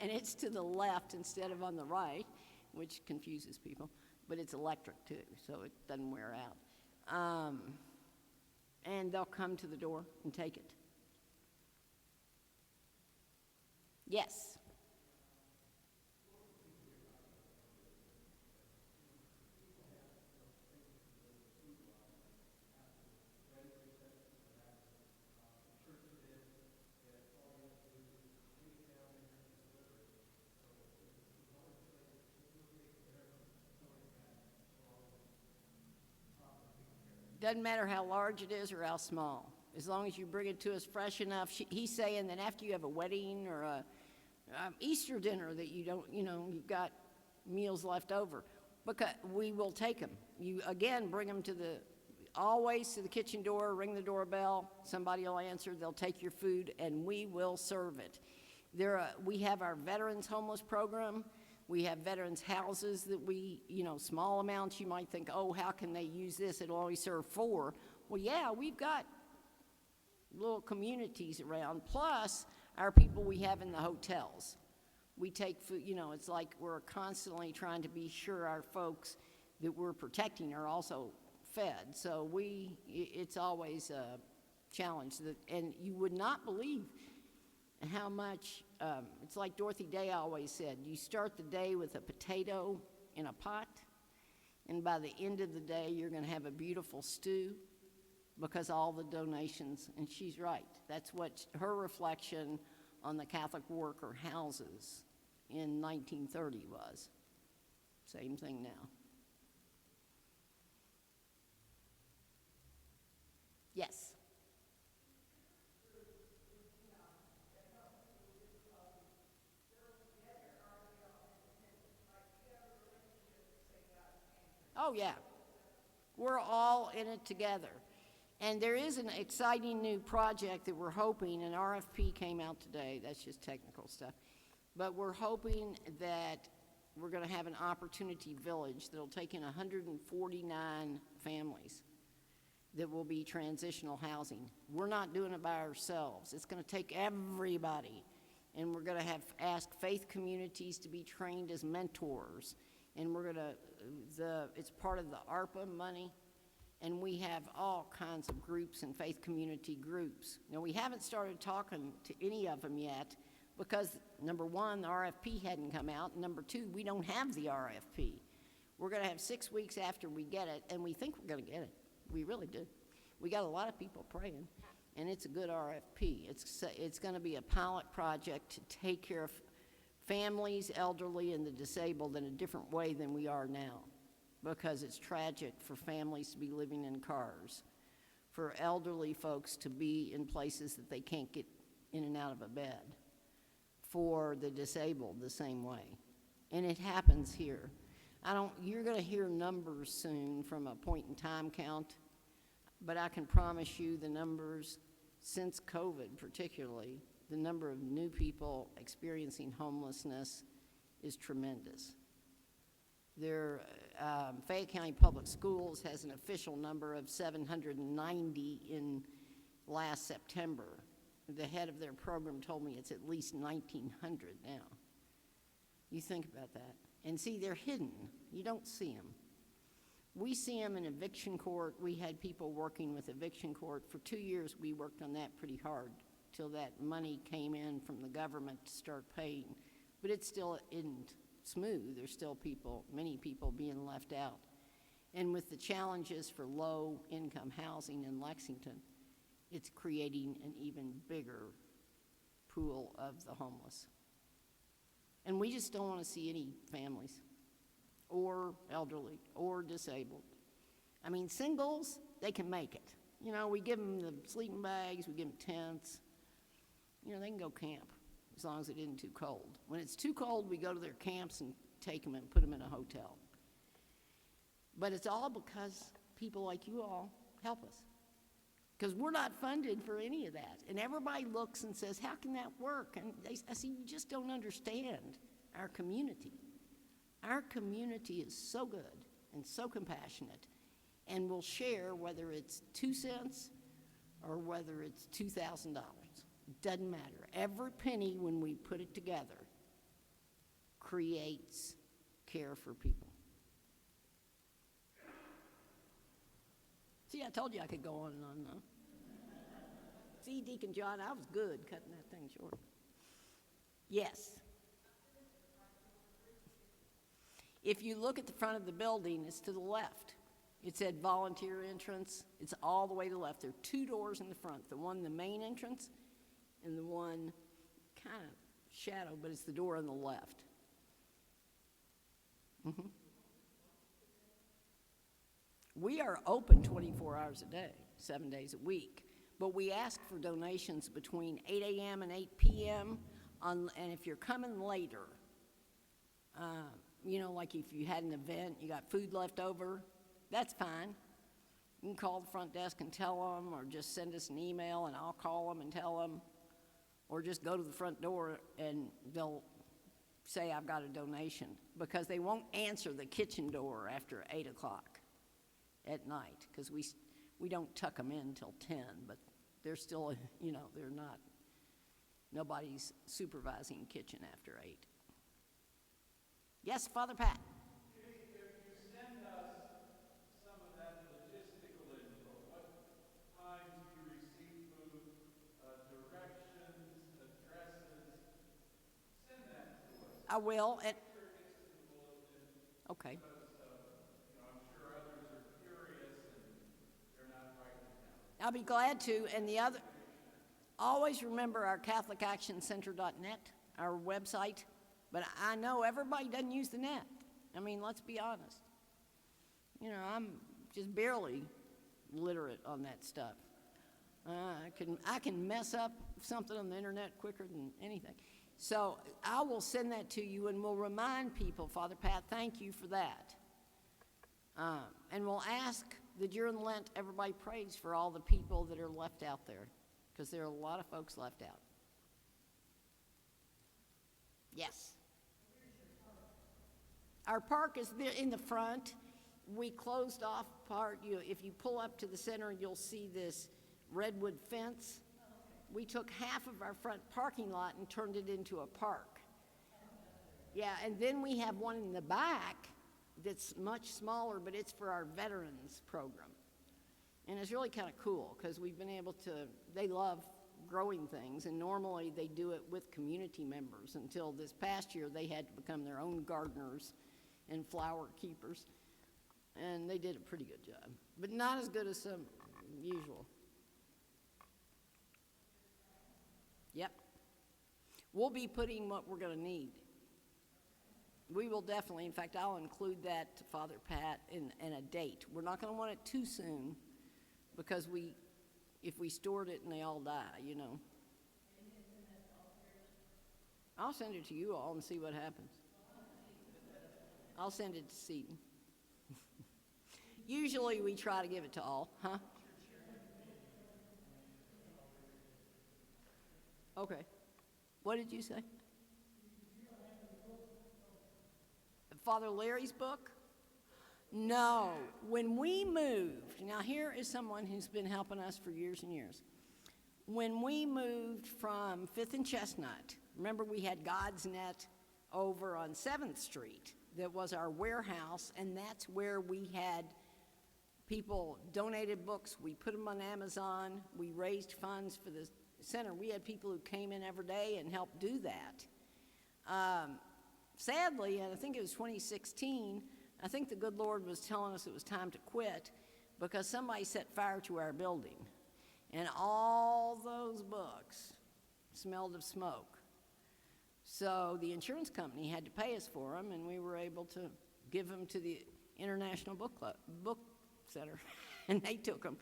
it's to the left instead of on the right, which confuses people. But it's electric too, so it doesn't wear out. And they'll come to the door and take it. Yes. Doesn't matter how large it is or how small. As long as you bring it to us fresh enough. He's saying that after you have a wedding or a Easter dinner that you don't, you've got meals left over, because we will take them. You, again, bring them always to the kitchen door, ring the doorbell, somebody will answer, they'll take your food, and we will serve it. We have our Veterans Homeless Program. We have veterans houses that we, small amounts. You might think, oh, how can they use this? It'll only serve 4. Well, yeah, we've got little communities around, plus our people we have in the hotels. We take food, it's like we're constantly trying to be sure our folks that we're protecting are also fed. So it's always a challenge. And you would not believe how much, it's like Dorothy Day always said, you start the day with a potato in a pot, and by the end of the day, you're going to have a beautiful stew because all the donations, and she's right. That's what her reflection on the Catholic worker houses in 1930 was. Same thing now. Yes. Oh, yeah. We're all in it together. And there is an exciting new project that we're hoping, an RFP came out today, that's just technical stuff, but we're hoping that we're going to have an opportunity village that'll take in 149 families that will be transitional housing. We're not doing it by ourselves. It's going to take everybody, and we're going to ask faith communities to be trained as mentors, and we're going to, it's part of the ARPA money, and we have all kinds of groups and faith community groups. Now, we haven't started talking to any of them yet because, number one, the RFP hadn't come out, and number two, we don't have the RFP. We're going to have 6 weeks after we get it, and we think we're going to get it. We really do. We got a lot of people praying, and it's a good RFP. It's going to be a pilot project to take care of families, elderly, and the disabled in a different way than we are now, because it's tragic for families to be living in cars, for elderly folks to be in places that they can't get in and out of a bed, for the disabled the same way. And it happens here. You're going to hear numbers soon from a point-in-time count, but I can promise you the numbers since COVID particularly, the number of new people experiencing homelessness is tremendous. Fayette County Public Schools has an official number of 790 in last September. The head of their program told me it's at least 1,900 now. You think about that. And see, they're hidden. You don't see them. We see them in eviction court. We had people working with eviction court. For 2 years, we worked on that pretty hard till that money came in from the government to start paying. But it still isn't smooth. There's still many people being left out. And with the challenges for low-income housing in Lexington, it's creating an even bigger pool of the homeless. And we just don't want to see any families or elderly or disabled. I mean, singles, they can make it. We give them the sleeping bags, we give them tents. They can go camp as long as it isn't too cold. When it's too cold, we go to their camps and take them and put them in a hotel. But it's all because people like you all help us. Because we're not funded for any of that. And everybody looks and says, how can that work? And I say, you just don't understand. our community. Our community is so good and so compassionate and will share whether it's 2 cents or whether it's $2,000. Doesn't matter. Every penny, when we put it together, creates care for people. See, I told you I could go on and on, though. See, Deacon John, I was good cutting that thing short. Yes. If you look at the front of the building, it's to the left. It said volunteer entrance. It's all the way to the left. There are 2 doors in the front, the main entrance, and the one kind of shadow, but it's the door on the left. Mm-hmm. We are open 24 hours a day, 7 days a week, but we ask for donations between 8 a.m. and 8 p.m., and if you're coming later, like if you had an event, you got food left over, that's fine. You can call the front desk and tell them, or just send us an email and I'll call them and tell them, or just go to the front door and they'll say, I've got a donation, because they won't answer the kitchen door after 8 o'clock at night, because we don't tuck them in until 10, but they're still, they're not, nobody's supervising kitchen after 8. Yes, Father Pat? If you send us some of that logistical info, what times do you receive food, directions, addresses, send that to us. I will. Make sure it gets to the bulletin. Okay. Because, I'm sure others are curious and they're not writing it down. I'll be glad to. And the other, always remember our CatholicActionCenter.net, our website. But I know everybody doesn't use the net. I mean, let's be honest. I'm just barely literate on that stuff. I can mess up something on the internet quicker than anything. So I will send that to you, and we'll remind people, Father Pat, thank you for that. And we'll ask that during Lent, everybody prays for all the people that are left out there, because there are a lot of folks left out. Yes. Our park is there in the front. We closed off part. If you pull up to the center, you'll see this redwood fence. We took half of our front parking lot and turned it into a park. Yeah, and then we have one in the back that's much smaller, but it's for our veterans program. And it's really kind of cool, because we've been able to, they love growing things, and normally they do it with community members. Until this past year, they had to become their own gardeners and flower keepers, and they did a pretty good job, but not as good as some usual. Yep. We'll be putting what we're going to need. We will definitely, in fact, I'll include that to Father Pat in a date. We're not going to want it too soon, because if we stored it and they all die, I'll send it to you all and see what happens. I'll send it to Seton. Usually we try to give it to all, huh? Okay. What did you say? Father Larry's book? No. When we moved, now here is someone who's been helping us for years and years. When we moved from 5th and Chestnut, remember we had God's Net over on 7th Street. That was our warehouse, and that's where we had people donated books. We put them on Amazon. We raised funds for the center. We had people who came in every day and helped do that. Sadly, and I think it was 2016, I think the good Lord was telling us it was time to quit, because somebody set fire to our building, and all those books smelled of smoke. So the insurance company had to pay us for them, and we were able to give them to the International Book Center, and they took them.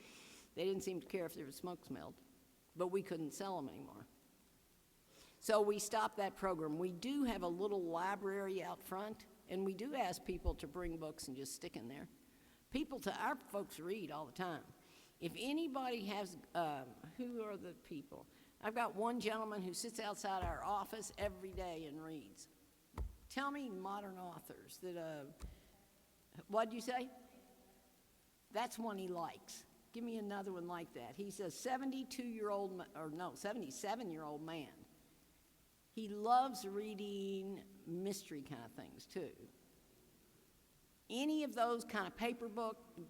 They didn't seem to care if there was smoke smelled, but we couldn't sell them anymore. So we stopped that program. We do have a little library out front, and we do ask people to bring books and just stick in there. Our folks read all the time. If anybody has, who are the people? I've got one gentleman who sits outside our office every day and reads Tell me modern authors that, what'd you say? That's one he likes. Give me another one like that. He's a 77-year-old man. He loves reading mystery kind of things, too. Any of those kind of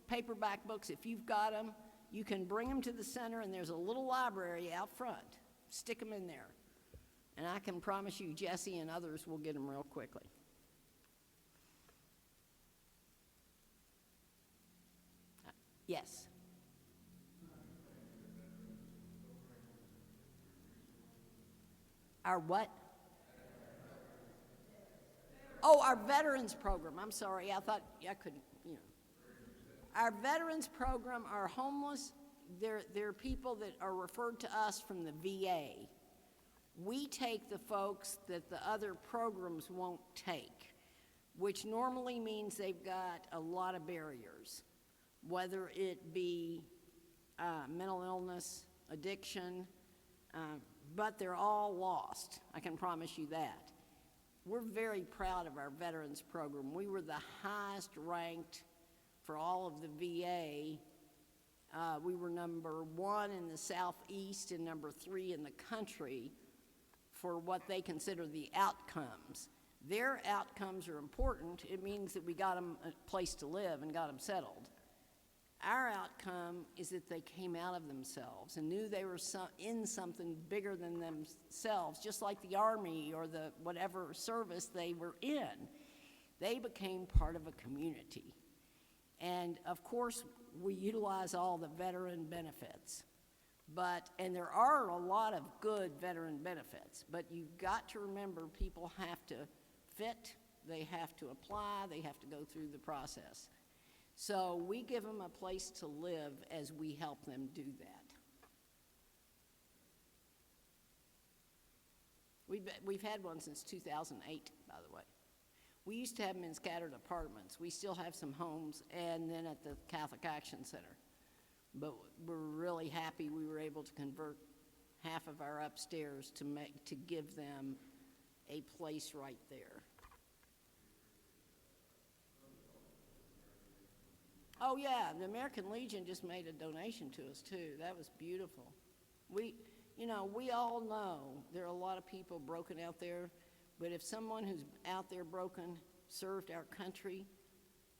paperback books, if you've got them, you can bring them to the center, and there's a little library out front. Stick them in there. And I can promise you Jesse and others will get them real quickly. Yes. Our what? Oh, our veterans program. I'm sorry. I thought I couldn't, Our veterans program are homeless. They're people that are referred to us from the VA. We take the folks that the other programs won't take, which normally means they've got a lot of barriers, whether it be mental illness, addiction, but they're all lost. I can promise you that. We're very proud of our veterans program. We were the highest ranked for all of the VA. We were number 1 in the Southeast and number 3 in the country for what they consider the outcomes. Their outcomes are important. It means that we got them a place to live and got them settled. Our outcome is that they came out of themselves and knew they were in something bigger than themselves, just like the Army or the whatever service they were in. They became part of a community. And of course, we utilize all the veteran benefits. And there are a lot of good veteran benefits, but you've got to remember people have to fit, they have to apply, they have to go through the process. So we give them a place to live as we help them do that. We've had one since 2008, by the way. We used to have them in scattered apartments. We still have some homes, and then at the Catholic Action Center. But we're really happy we were able to convert half of our upstairs to give them a place right there. Oh yeah, the American Legion just made a donation to us too. That was beautiful. We all know there are a lot of people broken out there, but if someone who's out there broken served our country,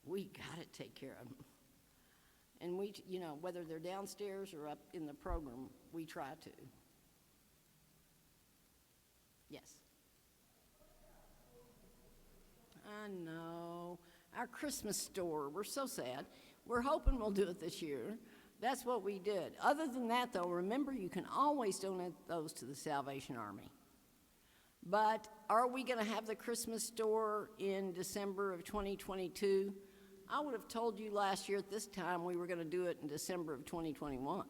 we gotta take care of them. And we, whether they're downstairs or up in the program, we try to. Yes. I know. Our Christmas store, we're so sad. We're hoping we'll do it this year. That's what we did. Other than that, though, remember you can always donate those to the Salvation Army. But are we going to have the Christmas store in December of 2022? I would have told you last year at this time we were going to do it in December of 2021.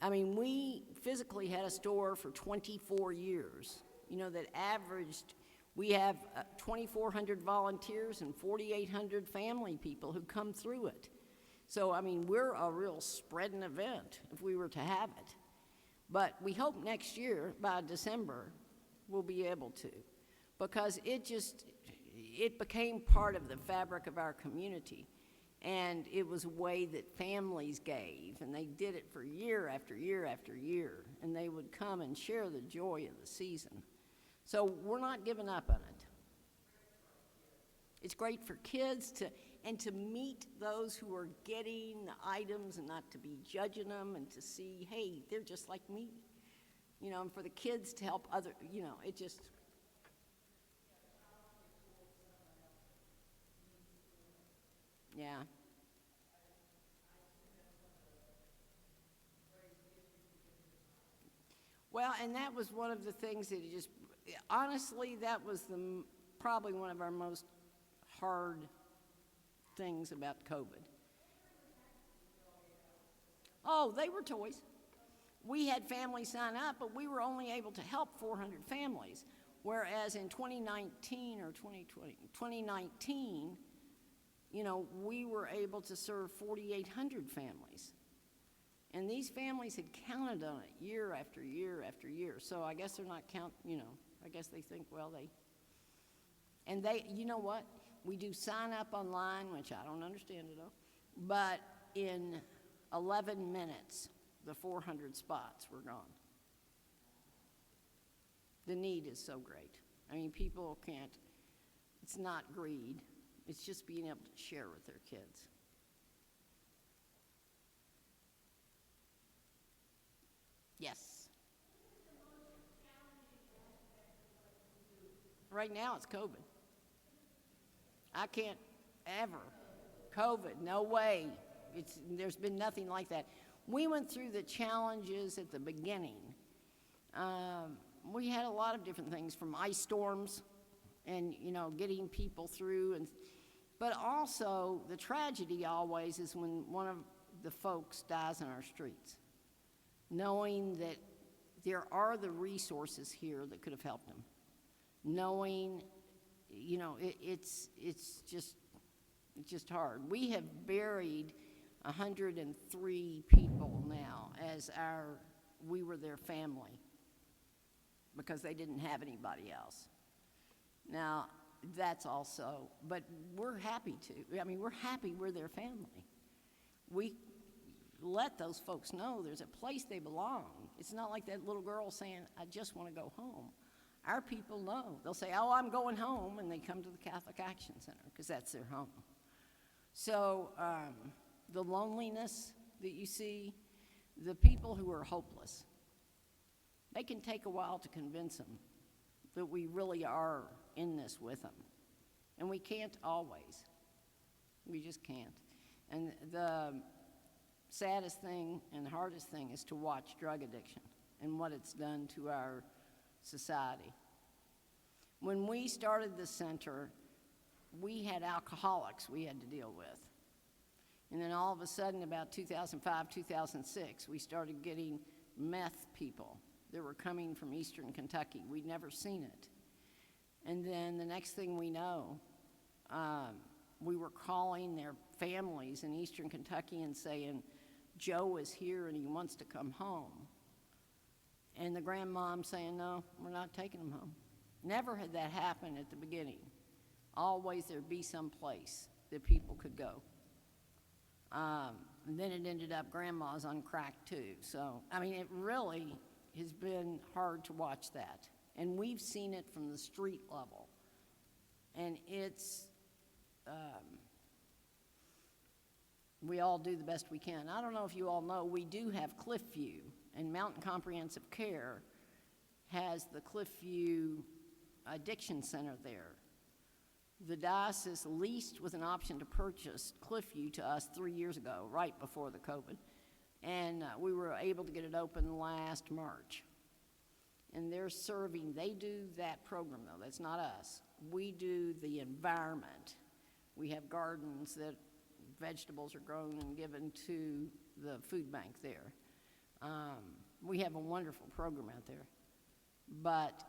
I mean, we physically had a store for 24 years, that averaged. We have 2,400 volunteers and 4,800 family people who come through it. So, I mean, we're a real spreading event if we were to have it. But we hope next year, by December, we'll be able to. Because it became part of the fabric of our community. And it was a way that families gave, and they did it for year after year after year. And they would come and share the joy of the season. So we're not giving up on it. It's great for kids to meet those who are getting the items and not to be judging them and to see, hey, they're just like me. And for the kids to help it just. Yeah. Well, and that was one of the things that honestly, that was probably one of our most hard things about COVID. Oh, they were toys. We had families sign up, but we were only able to help 400 families, whereas in 2019 or 2019, we were able to serve 4,800 families. And these families had counted on it year after year after year. So I guess they're not I guess they think, well, And you know what? We do sign up online, which I don't understand at all, but in 11 minutes, the 400 spots were gone. The need is so great. I mean, people can't, it's not greed, it's just being able to share with their kids. Yes. Right now it's COVID. I can't ever. COVID, no way. There's been nothing like that. We went through the challenges at the beginning. We had a lot of different things, from ice storms and, getting people through. But also, the tragedy always is when one of the folks dies in our streets. Knowing that there are the resources here that could have helped them. Knowing, it's just hard. We have buried 103 people now as we were their family, because they didn't have anybody else. Now, that's also, but we're happy to. I mean, we're happy we're their family. We let those folks know there's a place they belong. It's not like that little girl saying, I just want to go home. Our people know. They'll say, oh, I'm going home, and they come to the Catholic Action Center, because that's their home. So the loneliness that you see, the people who are hopeless, they can take a while to convince them that we really are in this with them. And we can't always. We just can't. And the saddest thing and hardest thing is to watch drug addiction and what it's done to our society. When we started the center, we had alcoholics we had to deal with. And then all of a sudden, about 2005, 2006, we started getting meth people that were coming from eastern Kentucky. We'd never seen it. And then the next thing we know, we were calling their families in eastern Kentucky and saying, Joe is here and he wants to come home. And the grandmom saying, no, we're not taking him home. Never had that happen at the beginning. Always there'd be some place that people could go. And then it ended up grandma's on crack too. So, I mean, it really has been hard to watch that. And we've seen it from the street level. And it's, we all do the best we can. I don't know if you all know, we do have Cliffview, and Mountain Comprehensive Care has the Cliffview Addiction Center there. The diocese leased with an option to purchase Cliffview to us 3 years ago, right before the COVID. And we were able to get it open last March. And they're serving, they do that program though, that's not us. We do the environment. We have gardens that vegetables are grown and given to the food bank there. We have a wonderful program out there. But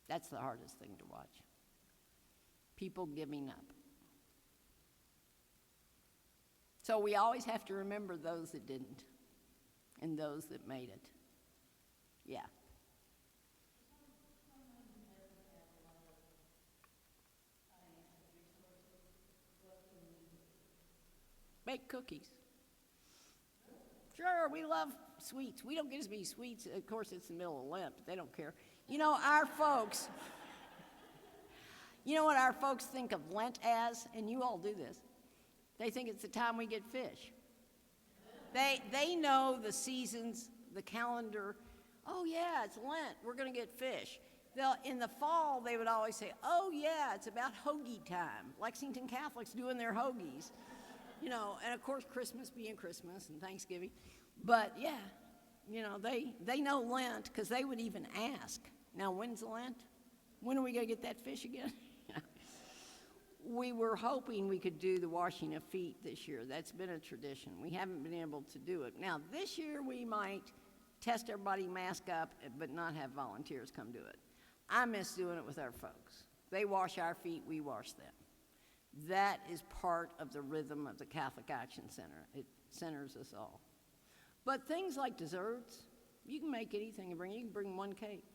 that's the hardest thing to watch. People giving up. So we always have to remember those that didn't and those that made it. Yeah. Bake cookies. Sure, we love sweets. We don't get as many sweets. Of course, it's the middle of Lent, but they don't care. You know, our folks, you know what our folks think of Lent as? And you all do this. They think it's the time we get fish. They know the seasons, the calendar. Oh, yeah, it's Lent. We're going to get fish. In the fall, they would always say, oh, yeah, it's about hoagie time. Lexington Catholics doing their hoagies. You know, and of course, Christmas being Christmas and Thanksgiving. But, yeah, you know, they know Lent because they would even ask, now, when's Lent? When are we going to get that fish again? We were hoping we could do the washing of feet this year. That's been a tradition. We haven't been able to do it. Now, this year we might test everybody, mask up, but not have volunteers come do it. I miss doing it with our folks. They wash our feet, we wash them. That is part of the rhythm of the Catholic Action Center. It centers us all. But things like desserts, you can make anything you bring. You can bring one cake.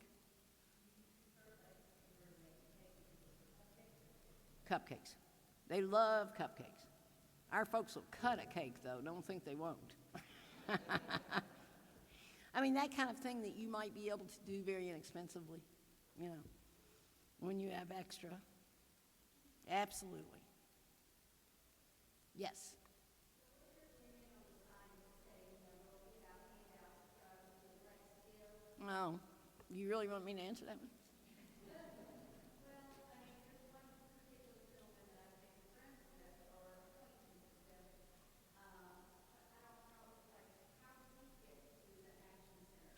Cupcakes. They love cupcakes. Our folks will cut a cake, though. Don't think they won't. I mean, that kind of thing that you might be able to do very inexpensively, you know, when you have extra. Absolutely. Yes. Oh, you really want me to answer that one?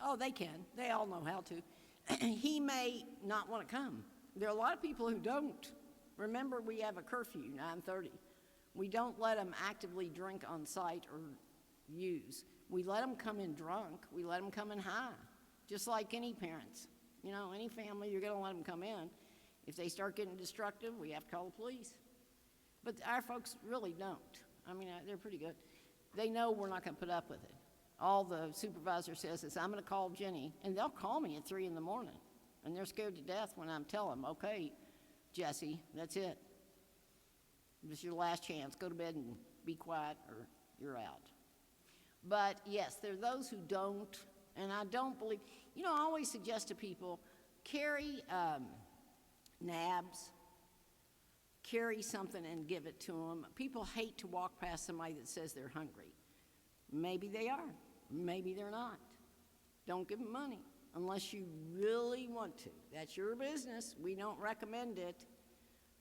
Oh, they can. They all know how to. He may not want to come. There are a lot of people who don't. Remember, we have a curfew, 9:30. We don't let them actively drink on site or use. We let them come in drunk. We let them come in high, just like any parents. You know, any family, you're going to let them come in. If they start getting destructive, we have to call the police. But our folks really don't. I mean, they're pretty good. They know we're not going to put up with it. All the supervisor says is, I'm going to call Ginny, and they'll call me at 3 in the morning, and they're scared to death when I'm telling them, okay, Jesse, that's it. This is your last chance. Go to bed and be quiet, or you're out. But yes, there are those who don't, and I don't believe, you know, I always suggest to people, carry nabs, carry something and give it to them. People hate to walk past somebody that says they're hungry. Maybe they are. Maybe they're not. Don't give them money unless you really want to. That's your business. We don't recommend it.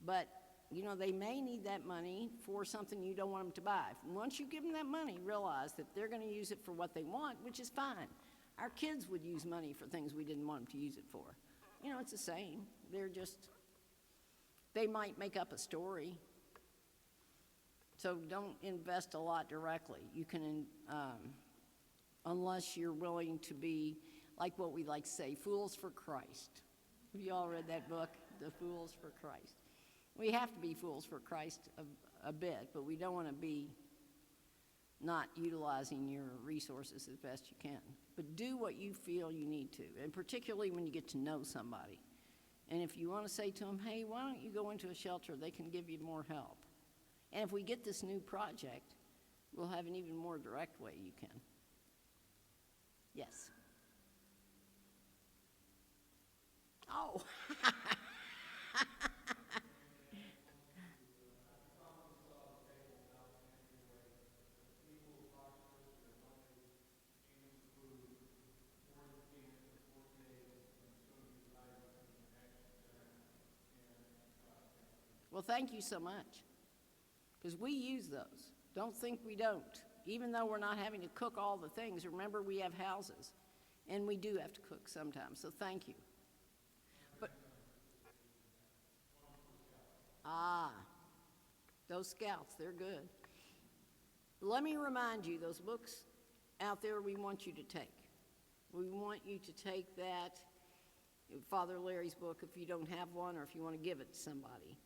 But, you know, they may need that money for something you don't want them to buy. Once you give them that money, realize that they're going to use it for what they want, which is fine. Our kids would use money for things we didn't want them to use it for. You know, it's the same. They might make up a story. So don't invest a lot directly. You can, unless you're willing to be, like what we like to say, fools for Christ. Have you all read that book, The Fools for Christ? We have to be fools for Christ a bit, but we don't want to be not utilizing your resources as best you can. But do what you feel you need to, and particularly when you get to know somebody. And if you want to say to them, hey, why don't you go into a shelter? They can give you more help. And if we get this new project, we'll have an even more direct way you can. Yes. Oh. Well, thank you so much. Because we use those. Don't think we don't. Even though we're not having to cook all the things, remember we have houses. And we do have to cook sometimes, so thank you. But, those scouts, they're good. Let me remind you, those books out there we want you to take. We want you to take that, Father Larry's book, if you don't have one or if you want to give it to somebody.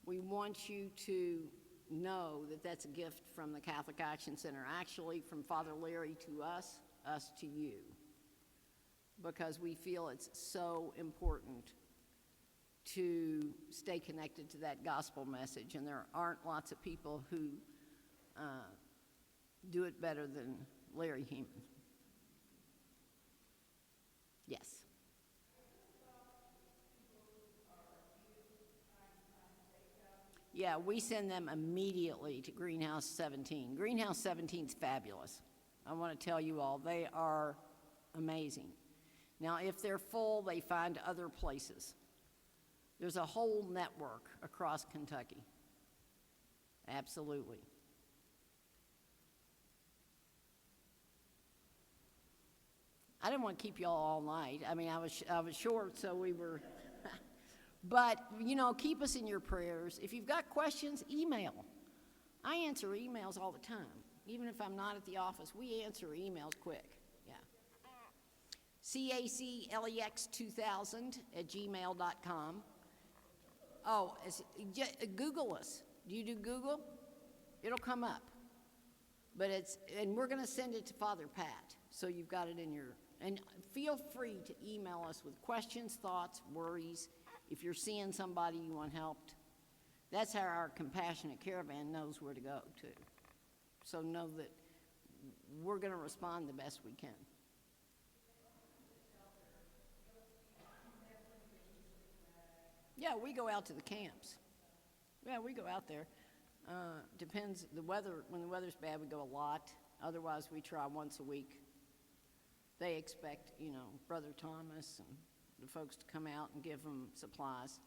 We want you to know that that's a gift from the Catholic Action Center, actually from Father Larry to us to you, because we feel it's so important to stay connected to that gospel message, and there aren't lots of people who do it better than Larry Heeman. Yes. Yeah, we send them immediately to Greenhouse 17. Greenhouse 17 is fabulous. I want to tell you all, they are amazing. Now, if they're full, they find other places. There's a whole network across Kentucky. Absolutely. I didn't want to keep y'all all night. I mean, I was short, so we were... But, you know, keep us in your prayers. If you've got questions, email. I answer emails all the time. Even if I'm not at the office, we answer emails quick. Yeah. CACLEX2000@gmail.com. Oh, Google us. Do you do Google? It'll come up. But and we're going to send it to Father Pat, so you've got it in your... And feel free to email us with questions, thoughts, worries. If you're seeing somebody you want helped, That's how our compassionate caravan knows where to go to. So know that we're going to respond the best we can. Yeah, we go out to the camps. Yeah, we go out there. Depends, the weather, when the weather's bad, we go a lot. Otherwise, we try once a week. They expect, Brother Thomas and the folks to come out and give them supplies.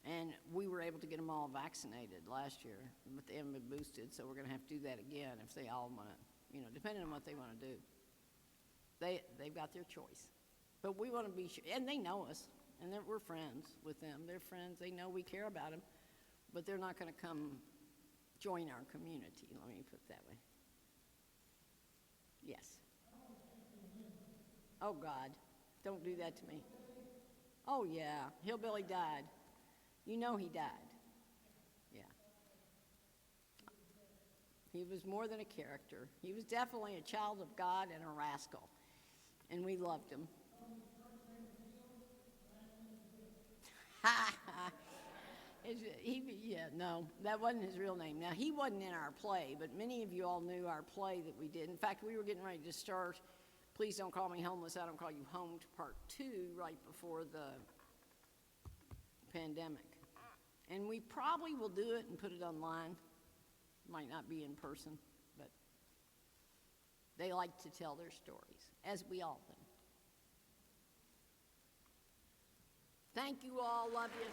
And we were able to get them all vaccinated last year, but they haven't been boosted, so we're going to have to do that again if they all want to, depending on what they want to do. They've got their choice. But we want to be sure, and they know us, and we're friends with them. They're friends. They know we care about them, but they're not going to come join our community, let me put it that way. Yes. Oh, God, don't do that to me. Oh, yeah, Hillbilly died. You know he died. Yeah. He was more than a character. He was definitely a child of God and a rascal, and we loved him. No, that wasn't his real name. Now, he wasn't in our play, but many of you all knew our play that we did. In fact, we were getting ready to start Please Don't Call Me Homeless, I Don't Call You Home to Part 2 right before the pandemic. And we probably will do it and put it online. Might not be in person, but they like to tell their stories, as we all do. Thank you all. Love you.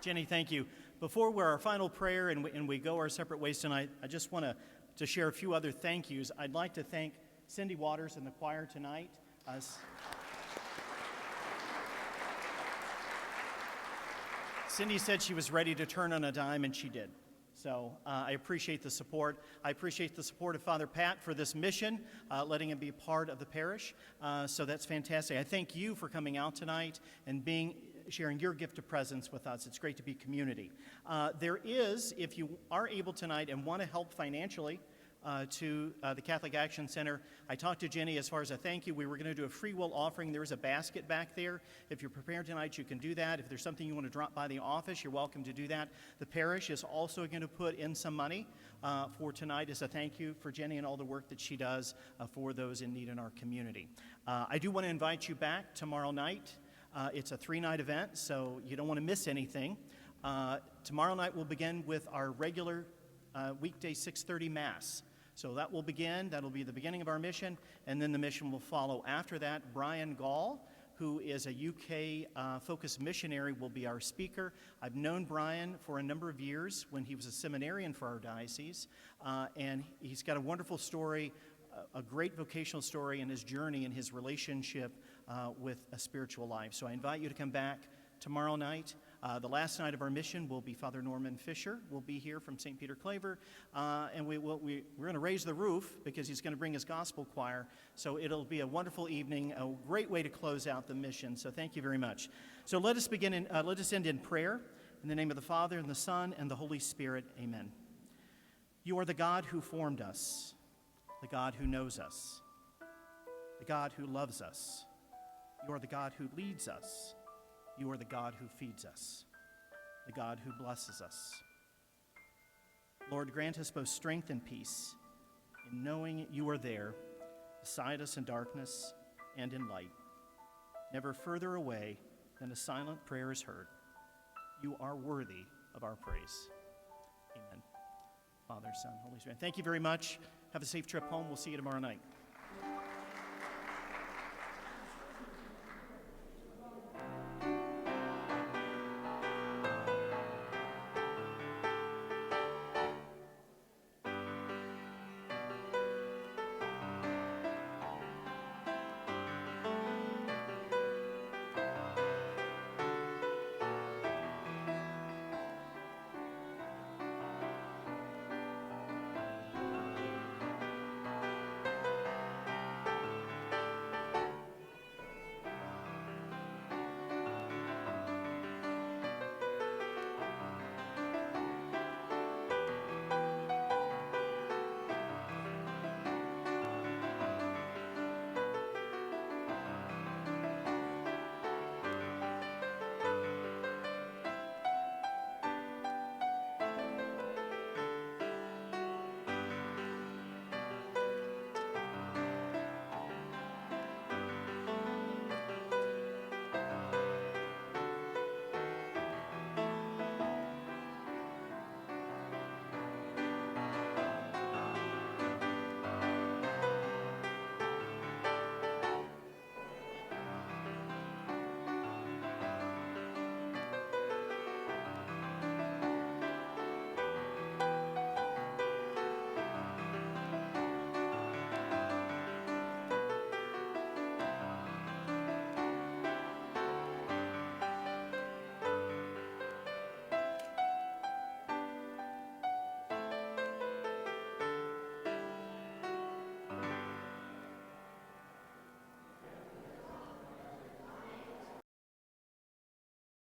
Jenny, thank you. Before our final prayer and we go our separate ways tonight, I just want to share a few other thank yous. I'd like to thank Cindy Waters and the choir tonight. Cindy said she was ready to turn on a dime, and she did. So I appreciate the support. I appreciate the support of Father Pat for this mission, letting him be a part of the parish. So that's fantastic. I thank you for coming out tonight and sharing your gift of presence with us. It's great to be community. There is, if you are able tonight and want to help financially to the Catholic Action Center, I talked to Jenny as far as a thank you. We were going to do a free will offering. There's a basket back there. If you're prepared tonight, you can do that. If there's something you want to drop by the office, you're welcome to do that. The parish is also going to put in some money for tonight as a thank you for Jenny and all the work that she does for those in need in our community. I do want to invite you back tomorrow night. It's a 3-night event, so you don't want to miss anything. Tomorrow night we'll begin with our regular weekday 6:30 Mass. So that will begin. That'll be the beginning of our mission, and then the mission will follow. After that, Brian Gall, who is a UK-focused missionary, will be our speaker. I've known Brian for a number of years when he was a seminarian for our diocese, and he's got a wonderful story, a great vocational story in his journey and his relationship with a spiritual life. So I invite you to come back tomorrow night. The last night of our mission will be Father Norman Fisher. Will be here from St. Peter Claver, and we're going to raise the roof because he's going to bring his gospel choir. So it'll be a wonderful evening, a great way to close out the mission. So thank you very much. So let us end in prayer. In the name of the Father, and the Son, and the Holy Spirit, amen. You are the God who formed us, the God who knows us, the God who loves us. You are the God who leads us. You are the God who feeds us, the God who blesses us. Lord, grant us both strength and peace in knowing you are there, beside us in darkness and in light, never further away than a silent prayer is heard. You are worthy of our praise. Amen. Father, Son, Holy Spirit. Thank you very much. Have a safe trip home. We'll see you tomorrow night.